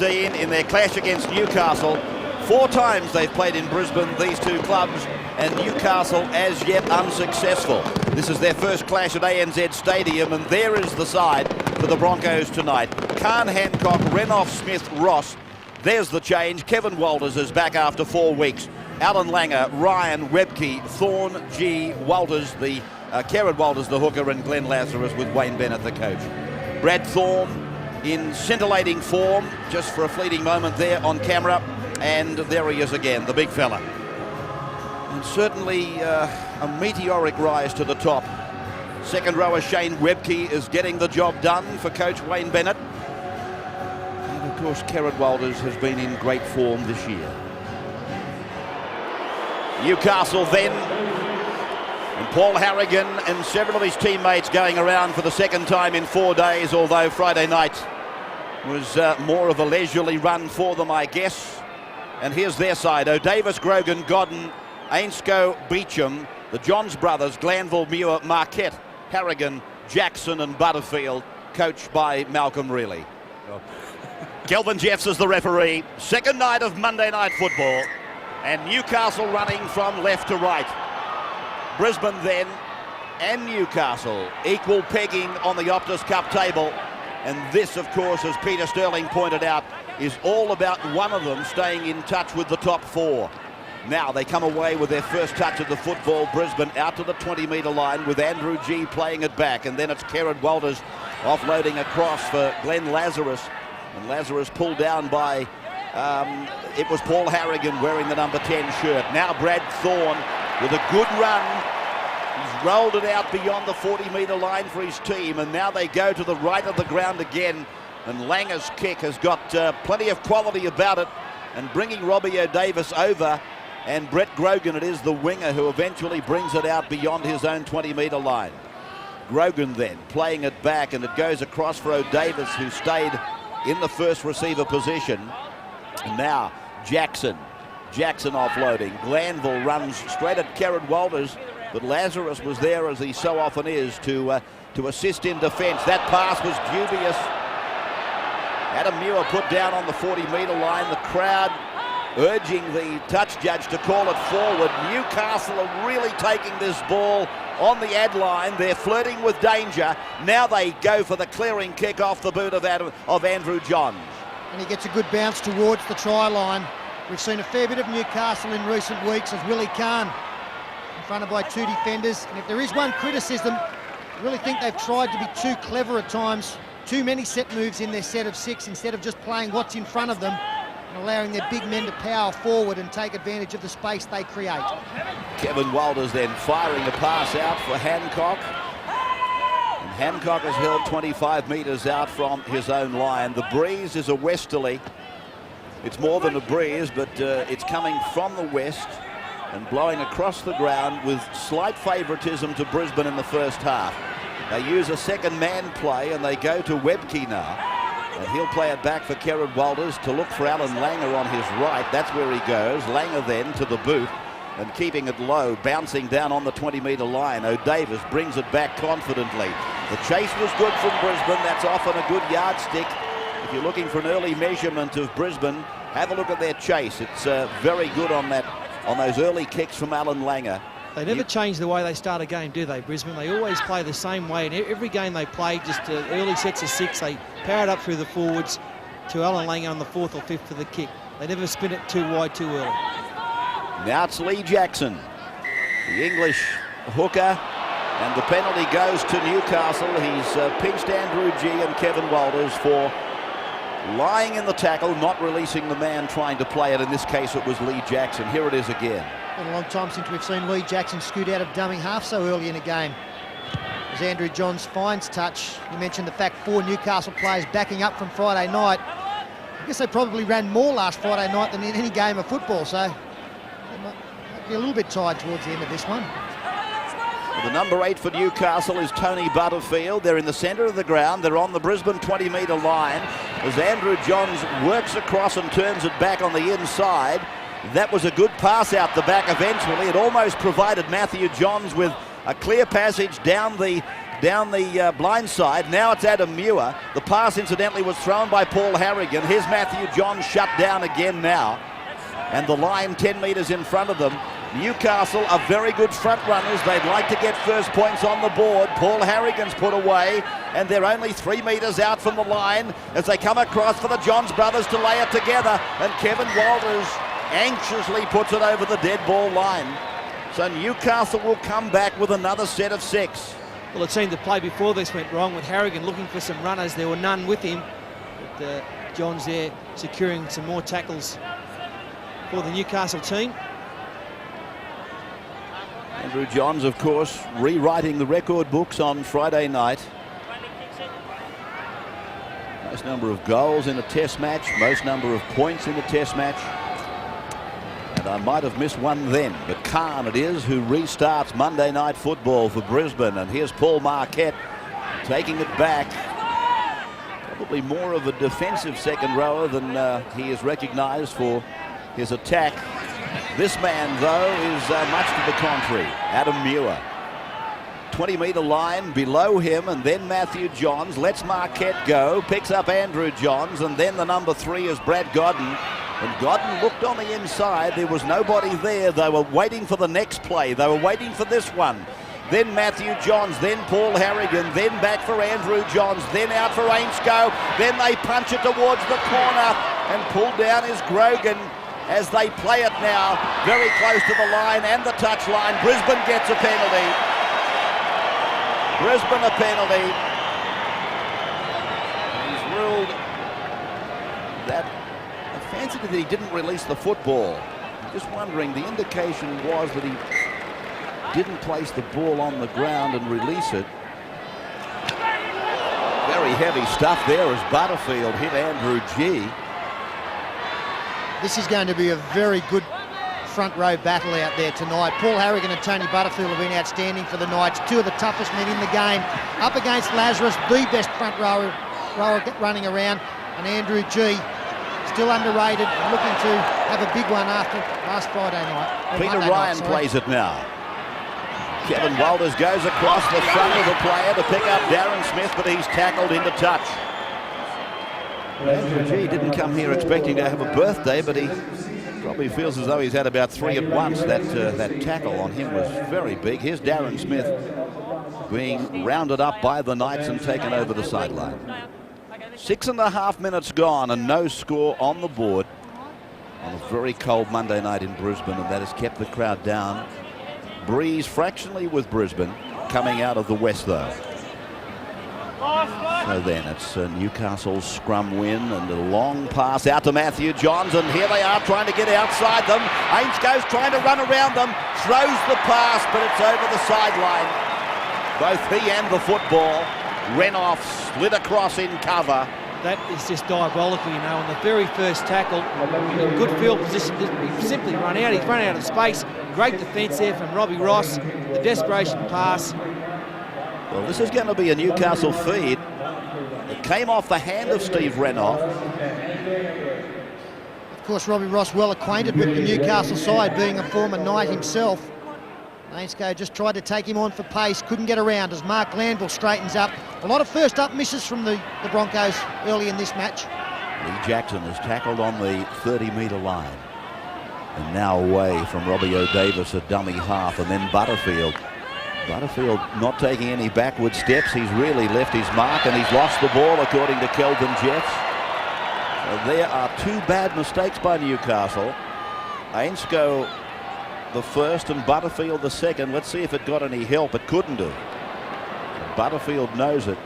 In their clash against Newcastle. 4 times they've played in Brisbane, these two clubs, and Newcastle as yet unsuccessful. This is their first clash at ANZ Stadium, and there is the side for the Broncos tonight. Khan, Hancock, Renouf, Smith, Ross. There's the change. Kevin Walters is back after 4 weeks. Alan Langer, Ryan, Webke, Thorne, G, Walters, Kerrod Walters, the hooker, and Glenn Lazarus with Wayne Bennett, the coach. Brad Thorne in scintillating form, just for a fleeting moment there on camera. And there he is again, the big fella. And certainly a meteoric rise to the top. Second rower Shane Webke is getting the job done for coach Wayne Bennett. And of course, Kerrod Walters has been in great form this year. Newcastle then, and Paul Harrigan and several of his teammates going around for the second time in 4 days, although Friday night was more of a leisurely run for them, I guess. And here's their side: O'Davis, Grogan, Godden, Ainscough, Beecham, the Johns brothers, Glanville, Muir, Marquette, Harrigan, Jackson and Butterfield, coached by Malcolm Reilly. Kelvin Jeffs is the referee. Second night of Monday Night Football, and Newcastle running from left to right. Brisbane then and Newcastle equal pegging on the Optus Cup table. And this, of course, as Peter Sterling pointed out, is all about one of them staying in touch with the top 4. Now they come away with their first touch of the football. Brisbane out to the 20-metre line with Andrew G playing it back. And then it's Kerrod Walters offloading across for Glenn Lazarus. And Lazarus pulled down by, it was Paul Harrigan wearing the number 10 shirt. Now Brad Thorne with a good run. He's rolled it out beyond the 40-metre line for his team. And now they go to the right of the ground again. And Langer's kick has got plenty of quality about it, and bringing Robbie O'Davis over, and Brett Grogan, it is the winger who eventually brings it out beyond his own 20-metre line. Grogan then playing it back, and it goes across for O'Davis, who stayed in the first receiver position. And now Jackson offloading. Glanville runs straight at Kerrod Walters, but Lazarus was there, as he so often is, to assist in defence. That pass was dubious. Adam Muir put down on the 40-metre line. The crowd urging the touch judge to call it forward. Newcastle are really taking this ball on the ad line. They're flirting with danger. Now they go for the clearing kick off the boot of Andrew Johns. And he gets a good bounce towards the try line. We've seen a fair bit of Newcastle in recent weeks as Willie Khan confronted by 2 defenders. And if there is one criticism, I really think they've tried to be too clever at times. Too many set moves in their set of 6 instead of just playing what's in front of them and allowing their big men to power forward and take advantage of the space they create. Kevin Walters then firing a pass out for Hancock. And Hancock has held 25 metres out from his own line. The breeze is a westerly. It's more than a breeze, but it's coming from the west and blowing across the ground with slight favouritism to Brisbane in the first half. They use a second man play, and they go to Webke now. And he'll play it back for Kerrod Walters to look for Alan Langer on his right. That's where he goes. Langer then to the boot and keeping it low, bouncing down on the 20-metre line. O'Davis brings it back confidently. The chase was good from Brisbane. That's often a good yardstick. If you're looking for an early measurement of Brisbane, have a look at their chase. It's very good on those early kicks from Alan Langer. They never change the way they start a game, do they, Brisbane? They always play the same way. And every game they play, just early sets of 6, they power it up through the forwards to Alan Langer on the 4th or 5th for the kick. They never spin it too wide too early. Now it's Lee Jackson, the English hooker, and the penalty goes to Newcastle. He's pinched Andrew G and Kevin Walters for lying in the tackle, not releasing the man trying to play it. In this case, it was Lee Jackson. Here it is again. Been a long time since we've seen Lee Jackson scoot out of dummy half so early in a game. As Andrew Johns finds touch, you mentioned the fact 4 Newcastle players backing up from Friday night. I guess they probably ran more last Friday night than in any game of football, so they might be a little bit tired towards the end of this one. Well, the number 8 for Newcastle is Tony Butterfield. They're in the centre of the ground. They're on the Brisbane 20-metre line as Andrew Johns works across and turns it back on the inside. That was a good pass out the back eventually. It almost provided Matthew Johns with a clear passage down the down the blind side. Now it's Adam Muir. The pass, incidentally, was thrown by Paul Harrigan. Here's Matthew Johns shut down again now. And the line 10 metres in front of them. Newcastle are very good front runners. They'd like to get first points on the board. Paul Harrigan's put away, and they're only 3 metres out from the line as they come across for the Johns brothers to lay it together. And Kevin Walters anxiously puts it over the dead ball line. So Newcastle will come back with another set of 6. Well, it seemed the play before this went wrong with Harrigan looking for some runners. There were none with him. But Johns there securing some more tackles for the Newcastle team. Andrew Johns, of course, rewriting the record books on Friday night. Most number of goals in a test match, most number of points in a test match. And I might have missed one then, but Khan it is who restarts Monday Night Football for Brisbane. And here's Paul Marquette taking it back. Probably more of a defensive second rower than he is recognised for his attack. This man, though, is much to the contrary. Adam Muir. 20-metre line below him, and then Matthew Johns lets Marquette go, picks up Andrew Johns, and then the number 3 is Brad Godden. And Godden looked on the inside. There was nobody there. They were waiting for the next play. They were waiting for this one. Then Matthew Johns, then Paul Harrigan, then back for Andrew Johns, then out for Ainscough. Then they punch it towards the corner, and pulled down is Grogan as they play it now very close to the line and the touch line. Brisbane gets a penalty. Brisbane a penalty. He's ruled that I fancied that he didn't release the football. I'm just wondering, the indication was that he didn't place the ball on the ground and release it. Very heavy stuff there as Butterfield hit Andrew G. This is going to be a very good front row battle out there tonight. Paul Harrigan and Tony Butterfield have been outstanding for the Knights, 2 of the toughest men in the game. Up against Lazarus, the best front rower running around, and Andrew G, still underrated, looking to have a big one after last Friday night. Peter Ryan plays it now. Kevin Walters goes across the front of the player to pick up Darren Smith, but he's tackled into touch. Andrew G didn't come here expecting to have a birthday, but he probably feels as though he's had about 3 at once. That tackle on him was very big. Here's Darren Smith being rounded up by the Knights and taken over the sideline. 6.5 minutes gone and no score on the board on a very cold Monday night in Brisbane, and that has kept the crowd down. Breeze fractionally with Brisbane coming out of the west, though. So then it's Newcastle's scrum win, and a long pass out to Matthew Johns, and here they are trying to get outside them. Ainsco's trying to run around them, throws the pass, but it's over the sideline. Both he and the football. Renoff slid across in cover. That is just diabolical, you know. On the very first tackle, in good field position, he simply run out. He's run out of space. Great defence there from Robbie Ross. The desperation pass. Well, this is going to be a Newcastle feed. It came off the hand of Steve Renoff. Of course, Robbie Ross well acquainted with the Newcastle side, being a former Knight himself. Ainscough just tried to take him on for pace, couldn't get around as Mark Glanville straightens up. A lot of first up misses from the Broncos early in this match. Lee Jackson is tackled on the 30-metre line. And now away from Robbie O'Davis, a dummy half, and then Butterfield. Butterfield not taking any backward steps. He's really left his mark, and he's lost the ball, according to Kelvin Jeffs. So there are 2 bad mistakes by Newcastle. Ainscough the first and Butterfield the second. Let's see if it got any help. It couldn't do. Butterfield knows it.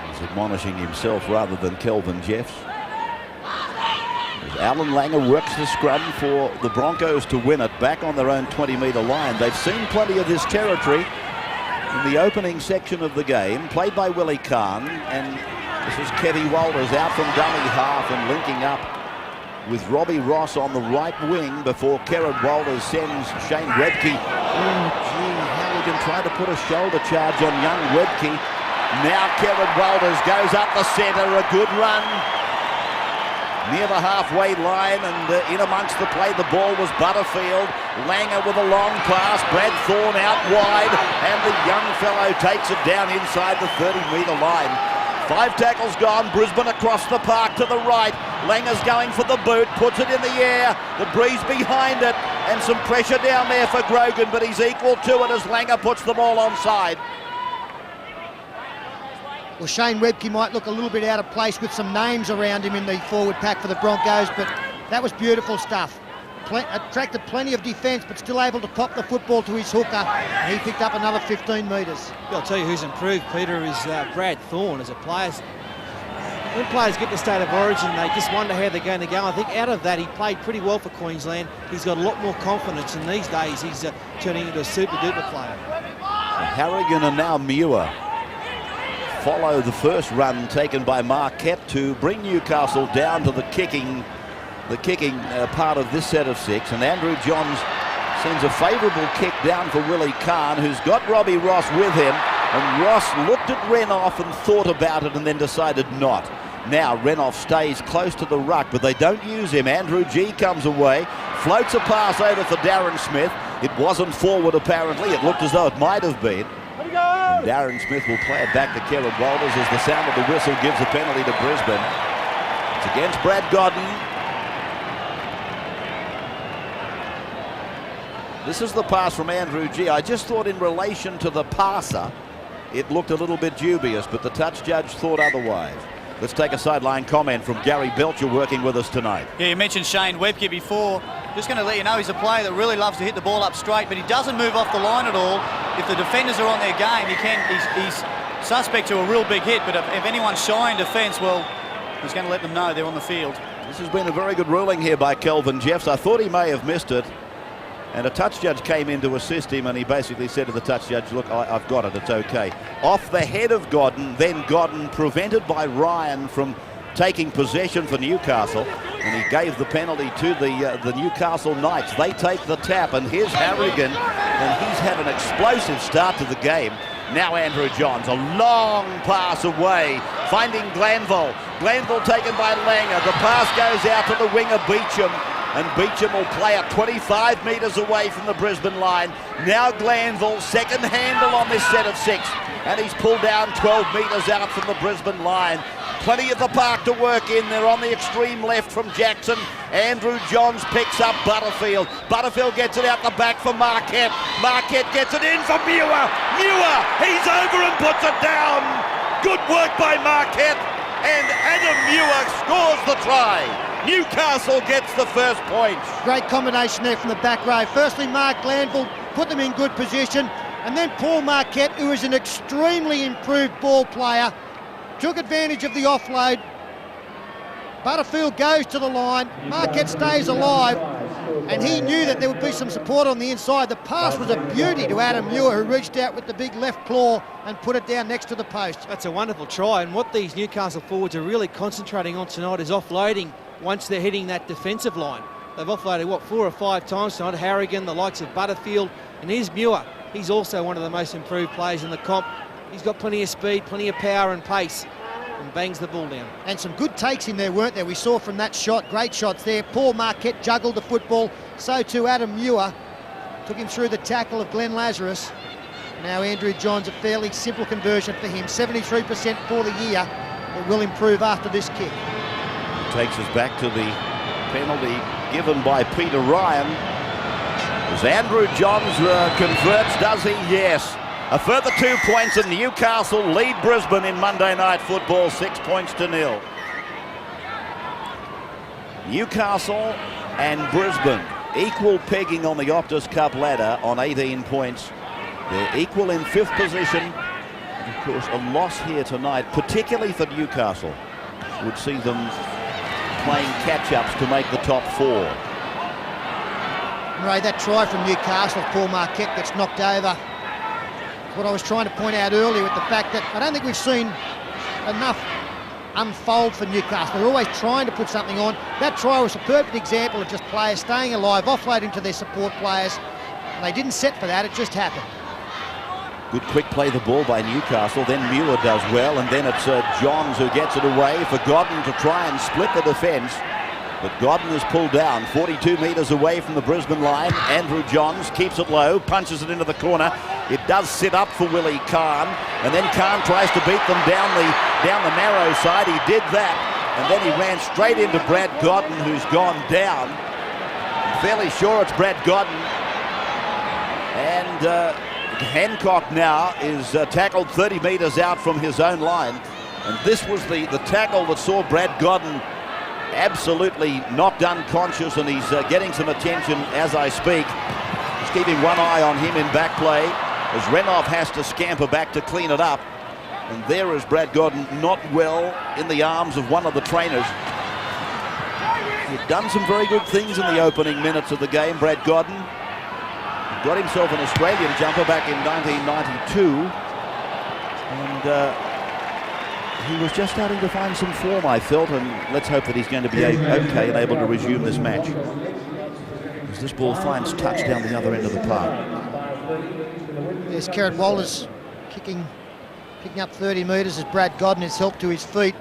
He's admonishing himself rather than Kelvin Jeffs. As Alan Langer works the scrum for the Broncos to win it back on their own 20-metre line. They've seen plenty of this territory in the opening section of the game, played by Willie Kahn, and this is Kevy Walters out from dummy half and linking up with Robbie Ross on the right wing before Kerrod Walters sends Shane Webke. Oh, gee, Halligan tried to put a shoulder charge on young Webke. Now Kerrod Walters goes up the centre, a good run. near the halfway line, and in amongst the play the ball was Butterfield. Langer with a long pass, Brad Thorne out wide, and the young fellow takes it down inside the 30-metre line. 5 tackles gone, Brisbane across the park to the right. Langer's going for the boot, puts it in the air, the breeze behind it, and some pressure down there for Grogan, but he's equal to it as Langer puts them all onside. Well, Shane Webke might look a little bit out of place with some names around him in the forward pack for the Broncos, but that was beautiful stuff. Attracted plenty of defence, but still able to pop the football to his hooker. And he picked up another 15 metres. I'll tell you who's improved, Peter, is Brad Thorne as a player. When players get to state of origin, they just wonder how they're going to go. I think out of that, he played pretty well for Queensland. He's got a lot more confidence, and these days he's turning into a super-duper player. Harrigan and now Muir follow the first run taken by Marquette to bring Newcastle down to the kicking part of this set of 6, and Andrew Johns sends a favourable kick down for Willie Kahn, who's got Robbie Ross with him, and Ross looked at Renouf and thought about it and then decided not. Now Renouf stays close to the ruck, but they don't use him. Andrew G comes away, floats a pass over for Darren Smith. It wasn't forward apparently, it looked as though it might have been. And Darren Smith will play it back to Kevin Walters as the sound of the whistle gives a penalty to Brisbane. It's against Brad Godden. This is the pass from Andrew G. I just thought in relation to the passer, it looked a little bit dubious, but the touch judge thought otherwise. Let's take a sideline comment from Gary Belcher working with us tonight. Yeah, you mentioned Shane Webke before. Just going to let you know he's a player that really loves to hit the ball up straight, but he doesn't move off the line at all. If the defenders are on their game, he's suspect to a real big hit, but if anyone's shy in defence, well, he's going to let them know they're on the field. This has been a very good ruling here by Kelvin Jeffs. I thought he may have missed it, and a touch judge came in to assist him, and he basically said to the touch judge, look, I've got it, it's okay. Off the head of Godden, then Godden prevented by Ryan from taking possession for Newcastle, and he gave the penalty to the Newcastle Knights. They take the tap, and here's Harrigan, and he's had an explosive start to the game. Now Andrew Johns, a long pass away, finding Glanville. Glanville taken by Langer. The pass goes out to the winger Beecham, and Beecham will play it 25 metres away from the Brisbane line. Now Glanville, second handle on this set of 6, and he's pulled down 12 metres out from the Brisbane line. Plenty of the park to work in. They're on the extreme left from Jackson. Andrew Johns picks up Butterfield. Butterfield gets it out the back for Marquette. Marquette gets it in for Muir. Muir, he's over and puts it down. Good work by Marquette. And Adam Muir scores the try. Newcastle gets the first point. Great combination there from the back row. Firstly, Mark Glanville put them in good position, and then Paul Marquette, who is an extremely improved ball player, took advantage of the offload. Butterfield goes to the line. Marquette stays alive, and he knew that there would be some support on the inside. The pass was a beauty to Adam Muir, who reached out with the big left claw and put it down next to the post. That's a wonderful try, and what these Newcastle forwards are really concentrating on tonight is offloading once they're hitting that defensive line. They've offloaded, 4 or 5 times tonight. Harrigan, the likes of Butterfield, and here's Muir. He's also one of the most improved players in the comp. He's got plenty of speed, plenty of power and pace, and bangs the ball down. And some good takes in there, weren't there? We saw from that shot, great shots there. Paul Marquette juggled the football, so too Adam Muir. Took him through the tackle of Glenn Lazarus. Now Andrew Johns, a fairly simple conversion for him, 73% for the year. It will improve after this kick. Takes us back to the penalty given by Peter Ryan. As Andrew Johns converts, does he? Yes. A further 2 points, and Newcastle lead Brisbane in Monday Night Football 6 points to 0. Newcastle and Brisbane equal pegging on the Optus Cup ladder on 18 points. They're equal in 5th position. And of course, a loss here tonight, particularly for Newcastle, would see them playing catch-ups to make the top 4. Ray, that try from Newcastle, Paul Marquette gets knocked over. What I was trying to point out earlier with the fact that I don't think we've seen enough unfold for Newcastle. They're always trying to put something on. That try was a perfect example of just players staying alive, offloading to their support players. And they didn't set for that, it just happened. Good quick play the ball by Newcastle, then Muir does well, and then it's Johns who gets it away for Godden to try and split the defence. But Godden is pulled down 42 metres away from the Brisbane line. Andrew Johns keeps it low, punches it into the corner. It does sit up for Willie Kahn, and then Kahn tries to beat them down the narrow side. He did that, and then he ran straight into Brad Godden, who's gone down. I'm fairly sure it's Brad Godden. And Hancock now is tackled 30 metres out from his own line. And this was the tackle that saw Brad Godden absolutely knocked unconscious, and he's getting some attention as I speak. Just keeping one eye on him in back play as Renoff has to scamper back to clean it up. And there is Brad Godden, not well in the arms of one of the trainers. He'd done some very good things in the opening minutes of the game, Brad Godden. He got himself an Australian jumper back in 1992. And he was just starting to find some form, I felt, and let's hope that he's going to be okay and able to resume this match, as this ball finds touch down the other end of the park. There's Kerrod Walters picking up 30 metres as Brad Godden is helped to his feet.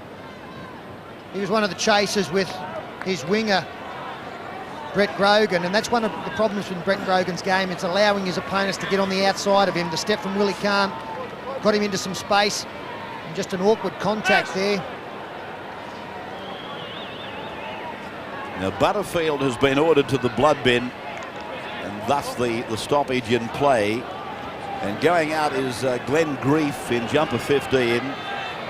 He was one of the chasers with his winger, Brett Grogan, and that's one of the problems with Brett Grogan's game. It's allowing his opponents to get on the outside of him. The step from Willie Kahn got him into some space. Just an awkward contact there. Now Butterfield has been ordered to the blood bin, and thus the stoppage in play. And going out is Glenn Grief in jumper 15.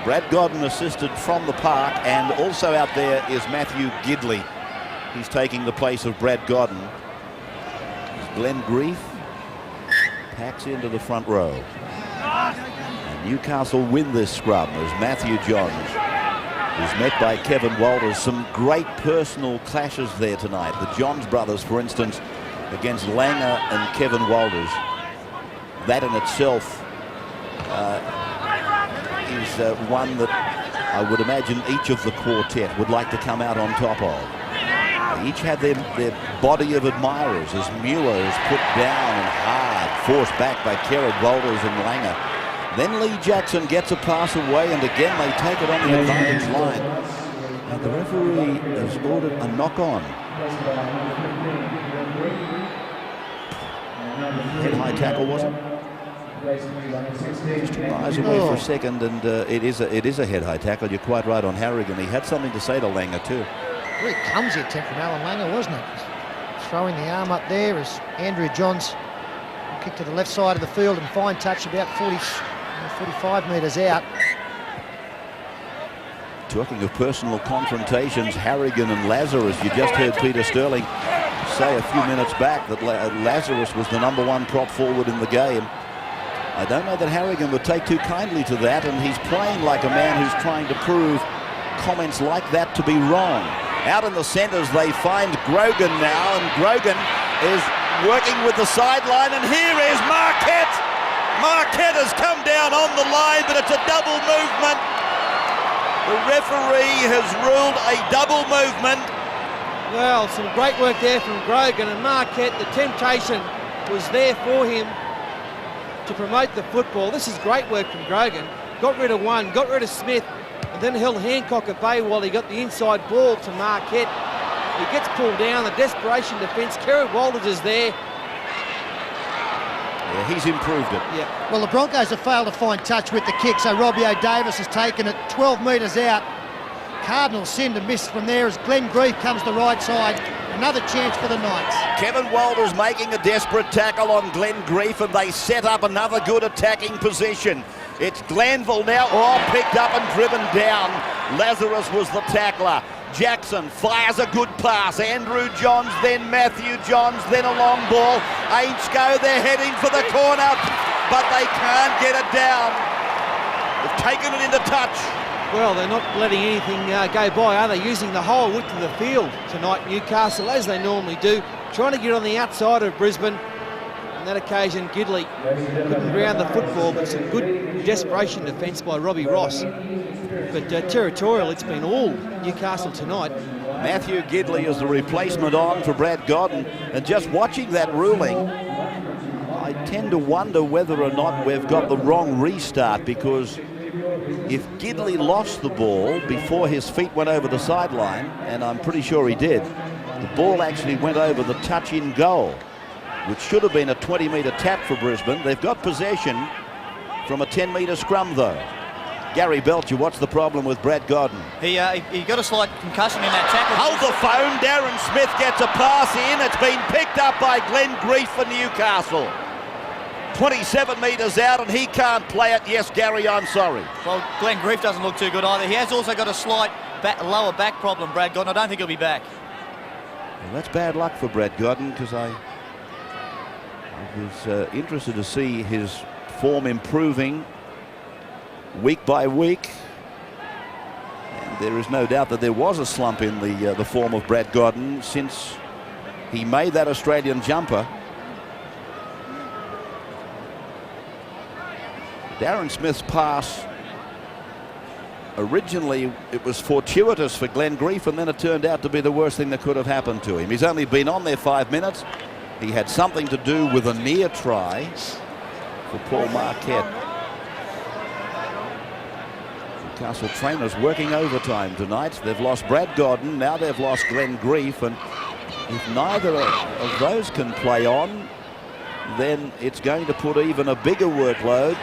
Brad Godden assisted from the park, and also out there is Matthew Gidley. He's taking the place of Brad Godden. Glenn Grief packs into the front row. Newcastle win this scrum as Matthew Johns is met by Kevin Walters. Some great personal clashes there tonight. The Johns brothers, for instance, against Langer and Kevin Walters. That in itself is one that I would imagine each of the quartet would like to come out on top of. They each had their body of admirers as Muir is put down and hard, forced back by Kerrod Walters and Langer. Then Lee Jackson gets a pass away, and again they take it on the advantage line. And the referee has ordered a knock-on. Head-high tackle, was it? Just took my eyes away for a second, and it is a head-high tackle. You're quite right on Harrigan. He had something to say to Langer too. Very clumsy attempt from Alan Langer, wasn't it? Throwing the arm up there as Andrew Johns kick to the left side of the field and fine touch about 45 metres out. Talking of personal confrontations, Harrigan and Lazarus, you just heard Peter Sterling say a few minutes back that Lazarus was the #1 prop forward in the game. I don't know that Harrigan would take too kindly to that, and he's playing like a man who's trying to prove comments like that to be wrong. Out in the centres they find Grogan now, and Grogan is working with the sideline, and here is Marquette. Marquette has come down on the line, but it's a double movement. The referee has ruled a double movement. Well, some great work there from Grogan, and Marquette, the temptation was there for him to promote the football. This is great work from Grogan. Got rid of one, got rid of Smith, and then held Hancock at bay while he got the inside ball to Marquette. He gets pulled down, the desperation defence. Kerrod Walters is there. Yeah, he's improved it. Yeah. Well, the Broncos have failed to find touch with the kick, so Robbie O'Davis has taken it 12 metres out. Cardinals send a miss from there as Glenn Grief comes the right side. Another chance for the Knights. Kevin Walters making a desperate tackle on Glenn Grief, and they set up another good attacking position. It's Glanville now, picked up and driven down. Lazarus was the tackler. Jackson fires a good pass. Andrew Johns, then Matthew Johns, then a long ball. Ainsko, they're heading for the corner, but they can't get it down. They've taken it into touch. Well, they're not letting anything go by, are they? Using the whole width of the field tonight, Newcastle, as they normally do, trying to get on the outside of Brisbane. On that occasion, Gidley couldn't ground the football, but some good desperation defence by Robbie Ross. But territorial, it's been all Newcastle tonight. Matthew Gidley is the replacement on for Brad Godden, and just watching that ruling, I tend to wonder whether or not we've got the wrong restart, because if Gidley lost the ball before his feet went over the sideline, and I'm pretty sure he did, the ball actually went over the touch in goal, which should have been a 20-metre tap for Brisbane. They've got possession from a 10-metre scrum, though. Gary Belcher, what's the problem with Brad Godden? He got a slight concussion in that tackle. Hold the phone. Darren Smith gets a pass in. It's been picked up by Glenn Grief for Newcastle. 27 metres out, and he can't play it. Yes, Gary, I'm sorry. Well, Glenn Grief doesn't look too good either. He has also got a slight lower back problem, Brad Godden. I don't think he'll be back. Well, that's bad luck for Brad Godden, because I was interested to see his form improving week by week. And there is no doubt that there was a slump in the form of Brad Godden since he made that Australian jumper. Darren Smith's pass, originally it was fortuitous for Glenn Grief, and then it turned out to be the worst thing that could have happened to him. He's only been on there 5 minutes. He had something to do with a near try for Paul Marquette. Newcastle trainers working overtime tonight. They've lost Brad Godden, now they've lost Glenn Grief, and if neither of those can play on, then it's going to put even a bigger workload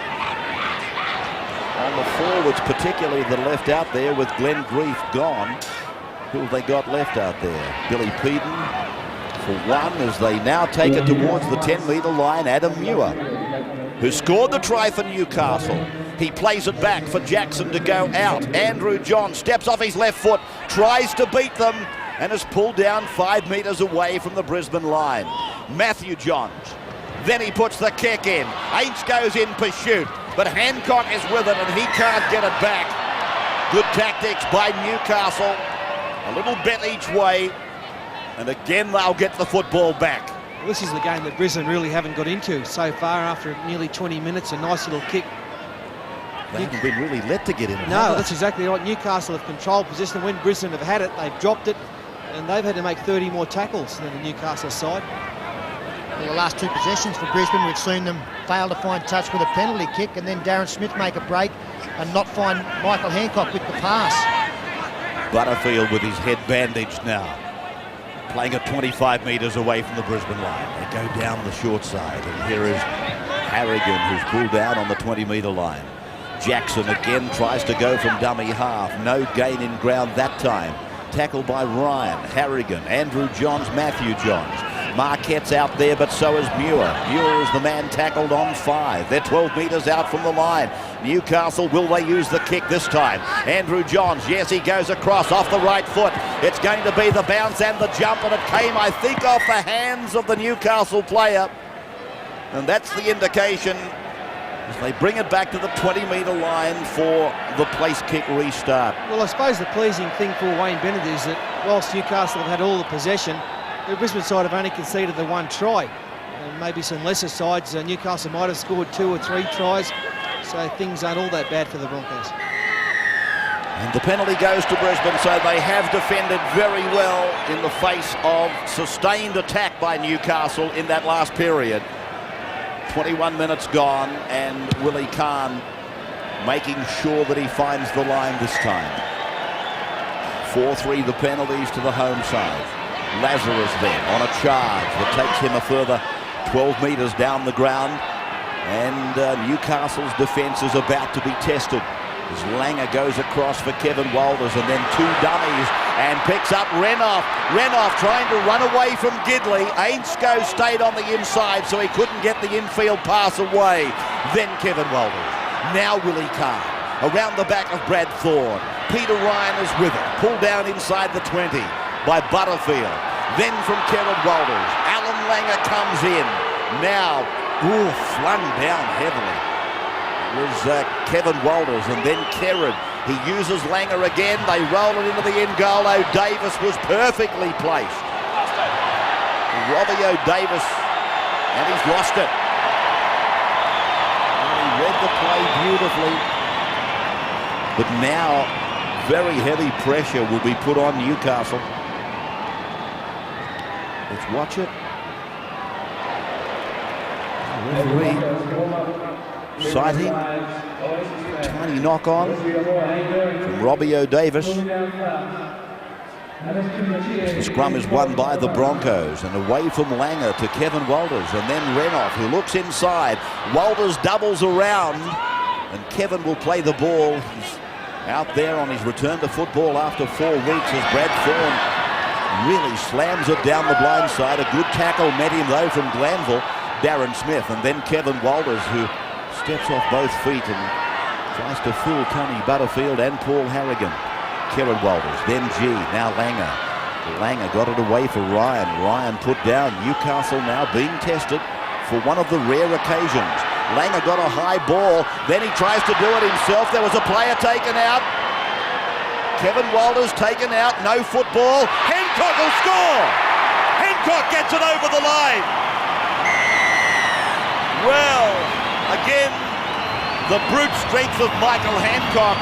on the forwards, particularly the left out there with Glenn Grief gone. Who have they got left out there? Billy Peden for one, as they now take it towards the 10-metre line. Adam Muir, who scored the try for Newcastle. He plays it back for Jackson to go out. Andrew John steps off his left foot, tries to beat them, and is pulled down 5 metres away from the Brisbane line. Matthew Johns. Then he puts the kick in. Aints goes in pursuit, but Hancock is with it and he can't get it back. Good tactics by Newcastle. A little bit each way, and again they'll get the football back. Well, this is the game that Brisbane really haven't got into so far after nearly 20 minutes. A nice little kick. They haven't been really let to get in it. No, that's exactly right. Newcastle have controlled possession. When Brisbane have had it, they've dropped it, and they've had to make 30 more tackles than the Newcastle side. Well, the last 2 possessions for Brisbane, we've seen them fail to find touch with a penalty kick, and then Darren Smith make a break and not find Michael Hancock with the pass. Butterfield with his head bandaged now, playing at 25 metres away from the Brisbane line. They go down the short side, and here is Harrigan, who's pulled down on the 20-metre line. Jackson again tries to go from dummy half. No gain in ground that time. Tackled by Ryan, Harrigan, Andrew Johns, Matthew Johns. Marquette's out there, but so is Muir. Muir is the man tackled on 5. They're 12 metres out from the line. Newcastle, will they use the kick this time? Andrew Johns, yes, he goes across off the right foot. It's going to be the bounce and the jump, and it came, I think, off the hands of the Newcastle player. And that's the indication as they bring it back to the 20-metre line for the place kick restart. Well, I suppose the pleasing thing for Wayne Bennett is that whilst Newcastle have had all the possession, the Brisbane side have only conceded the 1 try. And maybe some lesser sides, Newcastle might have scored 2 or 3 tries, so things aren't all that bad for the Broncos. And the penalty goes to Brisbane, so they have defended very well in the face of sustained attack by Newcastle in that last period. 21 minutes gone, and Willie Kahn making sure that he finds the line this time. 4-3 the penalties to the home side. Lazarus then on a charge that takes him a further 12 metres down the ground, and Newcastle's defence is about to be tested as Langer goes across for Kevin Walters, and then 2 dummies, and picks up Renouf. Renouf trying to run away from Gidley. Ainscough stayed on the inside, so he couldn't get the infield pass away. Then Kevin Walters. Now Willie Kahn around the back of Brad Thorne. Peter Ryan is with it, pulled down inside the 20 by Butterfield. Then from Kevin Walters, Alan Langer comes in. Now, flung down heavily was Kevin Walters, and then Kerrod. He uses Langer again. They roll it into the end goal. O'Davis was perfectly placed. Robbie O'Davis, and he's lost it. And he read the play beautifully. But now, very heavy pressure will be put on Newcastle. Let's watch it. The referee sighting. Tiny knock on from Robbie O'Davis. The scrum is won by the Broncos, and away from Langer to Kevin Walters, and then Renoff, who looks inside. Walters doubles around, and Kevin will play the ball. He's out there on his return to football after 4 weeks as Brad Thorne really slams it down the blind side. A good tackle met him though from Glanville, Darren Smith, and then Kevin Walters, who steps off both feet and tries to fool Tony Butterfield and Paul Harrigan. Kevin Walters, then G, now Langer. Langer got it away for Ryan. Ryan put down. Newcastle now being tested for one of the rare occasions. Langer got a high ball, then he tries to do it himself. There was a player taken out. Kevin Walters taken out, no football. Hancock will score! Hancock gets it over the line. Well, again, the brute strength of Michael Hancock,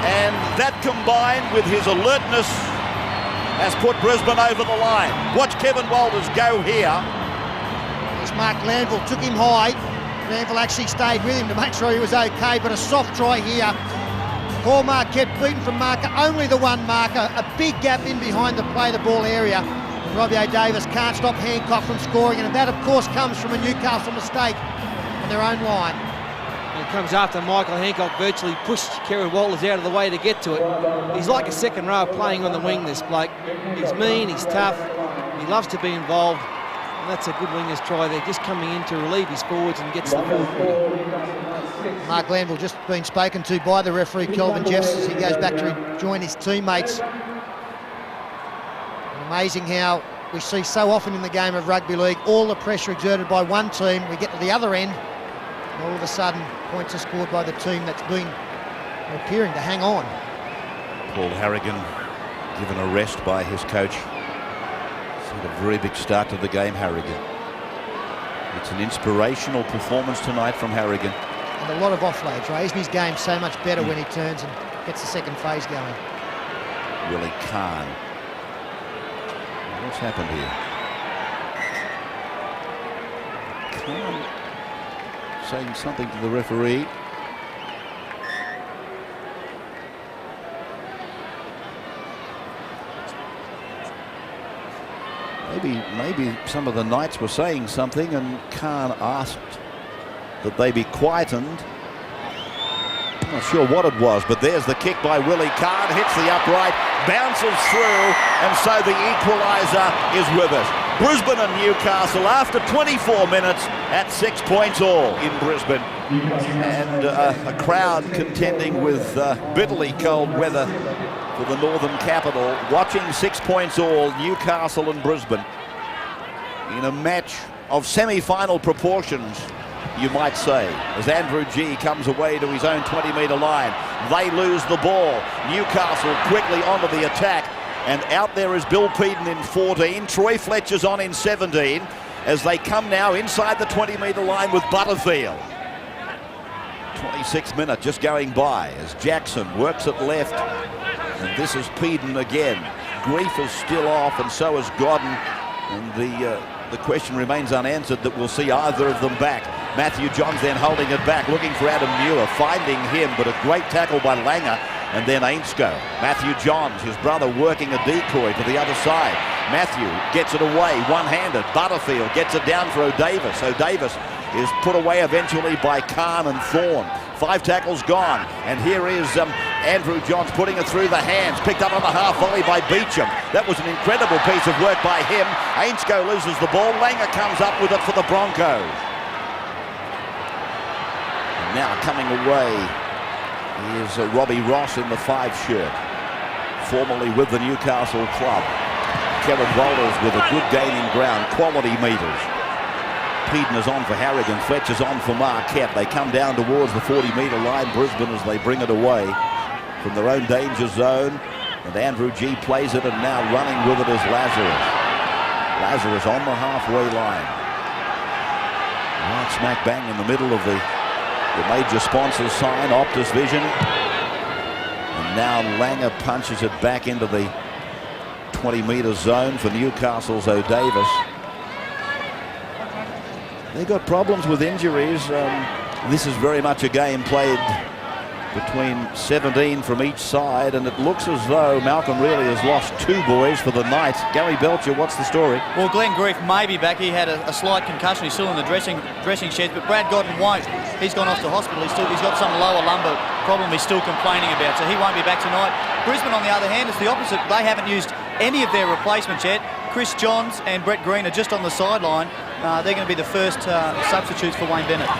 and that combined with his alertness has put Brisbane over the line. Watch Kevin Walters go here. As Mark Glanville took him high, Glanville actually stayed with him to make sure he was okay, but a soft try here. Paul Marquette beaten from marker, only the one marker, a big gap in behind the play the ball area. Robbie O'Davis can't stop Hancock from scoring, and that of course comes from a Newcastle mistake on their own line. And it comes after Michael Hancock virtually pushed Kevin Walters out of the way to get to it. He's like a second row playing on the wing, this bloke. He's mean, he's tough, he loves to be involved, and that's a good winger's try there, just coming in to relieve his forwards and gets the ball. Mark Glanville just been spoken to by the referee, Kelvin Jeffs, as he goes back to rejoin his teammates. Amazing how we see so often in the game of rugby league, all the pressure exerted by one team, we get to the other end, and all of a sudden points are scored by the team that's been appearing to hang on. Paul Harrigan given a rest by his coach. He's had a very big start to the game, Harrigan. It's an inspirational performance tonight from Harrigan. And a lot of offloads, right? Isn't his game so much better when he turns and gets the second phase going? Willie Kahn. What's happened here? Kahn saying something to the referee. Maybe some of the Knights were saying something, and Kahn asked that they be quietened. I'm not sure what it was, but there's the kick by Willie Kahn, hits the upright, bounces through, and so the equaliser is with us. Brisbane and Newcastle after 24 minutes at 6 points all in Brisbane. And a crowd contending with bitterly cold weather for the northern capital, watching 6 points all, Newcastle and Brisbane, in a match of semi-final proportions, you might say, as Andrew G comes away to his own 20-metre line. They lose the ball. Newcastle quickly onto the attack, and out there is Bill Peden in 14. Troy Fletcher's on in 17 as they come now inside the 20-metre line with Butterfield. 26th minute just going by as Jackson works it left, and this is Peden again. Grief is still off, and so is Godden, and the question remains unanswered that we'll see either of them back. Matthew Johns then holding it back, looking for Adam Muir, finding him, but a great tackle by Langer, and then Ainscough. Matthew Johns, his brother, working a decoy to the other side. Matthew gets it away, one-handed. Butterfield gets it down for O'Davis. O'Davis is put away eventually by Kahn and Thorne. 5 tackles gone, and here is Andrew Johns putting it through the hands, picked up on the half volley by Beecham. That was an incredible piece of work by him. Ainscough loses the ball. Langer comes up with it for the Broncos. And now coming away is Robbie Ross in the 5 shirt, formerly with the Newcastle club. Kevin Walters with a good gain in ground, quality metres. Peden is on for Harrigan, Fletcher's on for Marquette. They come down towards the 40-metre line, Brisbane, as they bring it away from their own danger zone. And Andrew G plays it, and now running with it is Lazarus. Lazarus on the halfway line. Right smack bang in the middle of the major sponsors sign, Optus Vision. And now Langer punches it back into the 20-metre zone for Newcastle's O'Davis. They got problems with injuries. This is very much a game played between 17 from each side, and it looks as though Malcolm really has lost 2 boys for the Knights. Gary Belcher, what's the story? Well, Glenn Grief may be back. He had a slight concussion. He's still in the dressing sheds, but Brad Godden won't. He's gone off to hospital. He's got some lower lumbar problem he's still complaining about, so he won't be back tonight. Brisbane, on the other hand, is the opposite. They haven't used any of their replacements yet. Chris Johns and Brett Green are just on the sideline. They're going to be the first substitutes for Wayne Bennett.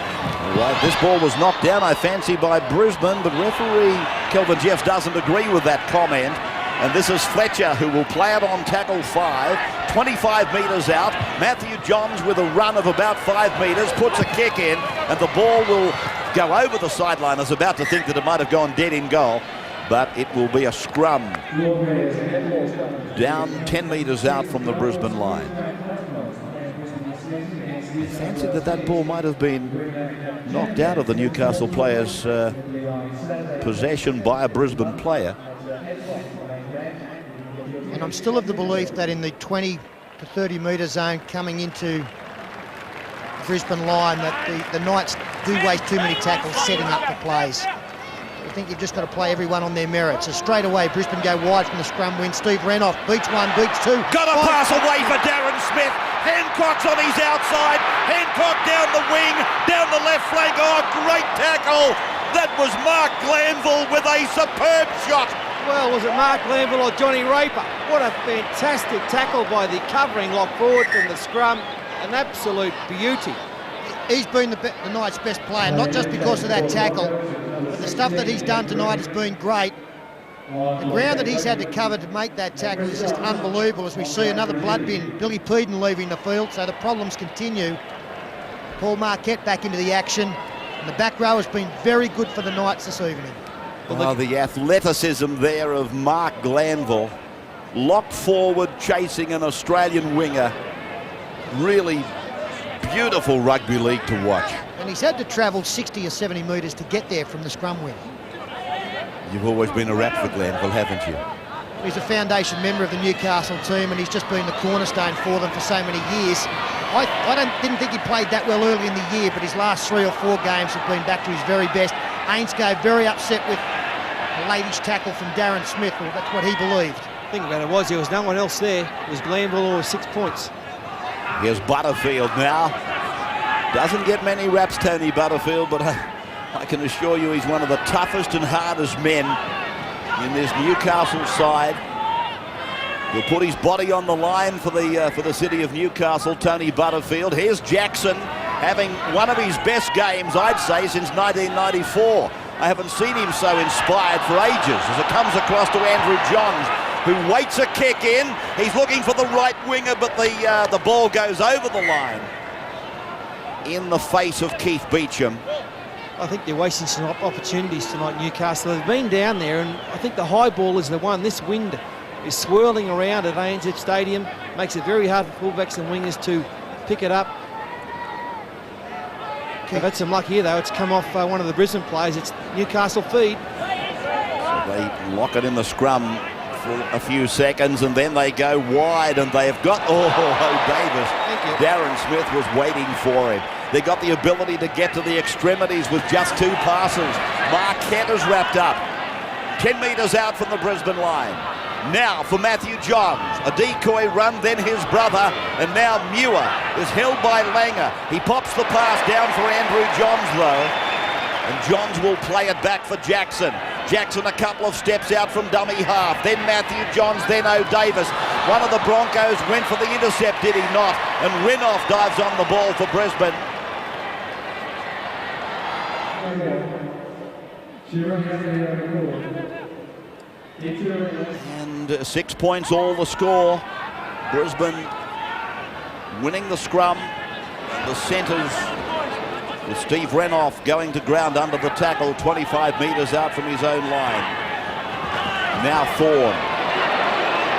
All right, this ball was knocked down, I fancy, by Brisbane, but referee Kelvin Jeffs doesn't agree with that comment. And this is Fletcher, who will play it on tackle 5, 25 metres out. Matthew Johns with a run of about 5 metres, puts a kick in, and the ball will go over the sideline. I was about to think that it might have gone dead in goal, but it will be a scrum down 10 metres out from the Brisbane line. I fancied that ball might have been knocked out of the Newcastle player's possession by a Brisbane player. And I'm still of the belief that in the 20 to 30 metre zone coming into the Brisbane line, that the Knights do waste too many tackles setting up the plays. I think you've just got to play everyone on their merit. So straight away, Brisbane go wide from the scrum win. Steve Renoff beats 1, beats 2. Got a pass away for Darren Smith. Hancock's on his outside. Hancock down the wing, down the left flank. Oh, great tackle. That was Mark Glanville with a superb shot. Well, was it Mark Glanville or Johnny Raper? What a fantastic tackle by the covering lock forward from the scrum. An absolute beauty. He's been the Knights' best player, not just because of that tackle, but the stuff that he's done tonight has been great. The ground that he's had to cover to make that tackle is just unbelievable, as we see another blood bin, Billy Peden leaving the field, so the problems continue. Paul Marquette back into the action, and the back row has been very good for the Knights this evening. Oh, the athleticism there of Mark Glanville. Locked forward, chasing an Australian winger. Really beautiful rugby league to watch. And he's had to travel 60 or 70 metres to get there from the scrum win. You've always been a rap for Glanville, haven't you? He's a foundation member of the Newcastle team, and he's just been the cornerstone for them for so many years. I didn't think he played that well early in the year, but his last 3 or 4 games have been back to his very best. Ainscough very upset with a ladies tackle from Darren Smith, or that's what he believed. The thing about it was there was no one else there. It was Glanville or 6 points. Here's Butterfield now. Doesn't get many raps, Tony Butterfield, but I can assure you he's one of the toughest and hardest men in this Newcastle side. He'll put his body on the line for the city of Newcastle, Tony Butterfield. Here's Jackson having one of his best games, I'd say, since 1994. I haven't seen him so inspired for ages as it comes across to Andrew Johns, who waits a kick in. He's looking for the right winger, but the ball goes over the line in the face of Keith Beecham. I think they're wasting some opportunities tonight, Newcastle. They've been down there, and I think the high ball is the one. This wind is swirling around at ANZ Stadium, makes it very hard for fullbacks and wingers to pick it up. They've had some luck here, though. It's come off one of the Brisbane players. It's Newcastle feed. So they lock it in the scrum for a few seconds, and then they go wide, and they have got, Davis. Thank you. Darren Smith was waiting for him. They got the ability to get to the extremities with just 2 passes. Marquette is wrapped up. 10 metres out from the Brisbane line. Now for Matthew Johns. A decoy run, then his brother, and now Muir is held by Langer. He pops the pass down for Andrew Johns, though. And Johns will play it back for Jackson. Jackson a couple of steps out from dummy half. Then Matthew Johns, then O'Davis. One of the Broncos went for the intercept, did he not? And Renoff dives on the ball for Brisbane. And 6 points all the score. Brisbane winning the scrum. The centres with Steve Renoff going to ground under the tackle, 25 metres out from his own line. Now Thorne.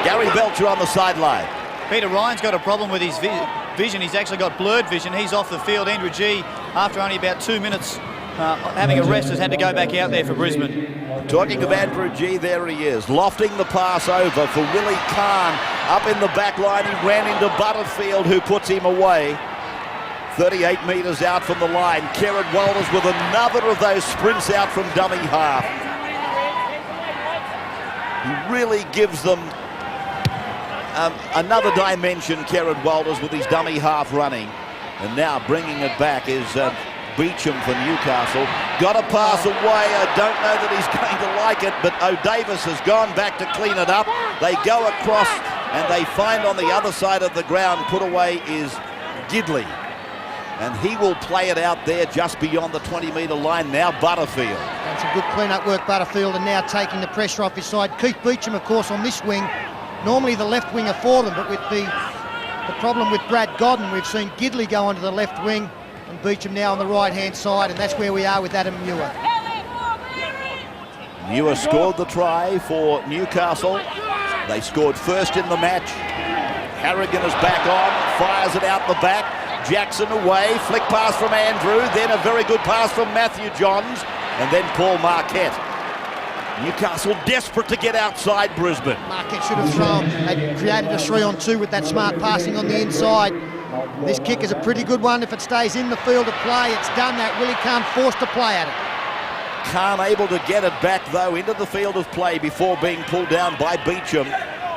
Gary Belcher on the sideline. Peter Ryan's got a problem with his vision. He's actually got blurred vision. He's off the field. Andrew G, after only about 2 minutes having a rest, has had to go back out there for Brisbane. Talking of Andrew G, there he is, lofting the pass over for Willie Kahn. Up in the back line, he ran into Butterfield, who puts him away. 38 metres out from the line. Kerrod Walters with another of those sprints out from dummy half. He really gives them another dimension, Kerrod Walters, with his dummy half running. And now bringing it back is Beecham for Newcastle. Got a pass away. I don't know that he's going to like it, but O'Davis has gone back to clean it up. They go across and they find on the other side of the ground, put away is Gidley. And he will play it out there just beyond the 20-metre line. Now Butterfield. And some good clean-up work, Butterfield, and now taking the pressure off his side. Keith Beecham, of course, on this wing. Normally the left winger for them, but with the problem with Brad Godden, we've seen Gidley go onto the left wing and Beecham now on the right-hand side, and that's where we are with Adam Muir. Muir scored the try for Newcastle. They scored first in the match. Harrigan is back on, fires it out the back. Jackson away, flick pass from Andrew, then a very good pass from Matthew Johns, and then Paul Marquette. Newcastle desperate to get outside Brisbane. Marquette should have thrown. They created a 3-on-2 with that smart passing on the inside. This kick is a pretty good one if it stays in the field of play. It's done that. Willie Kahn forced to play at it. Kahn able to get it back, though, into the field of play before being pulled down by Beecham.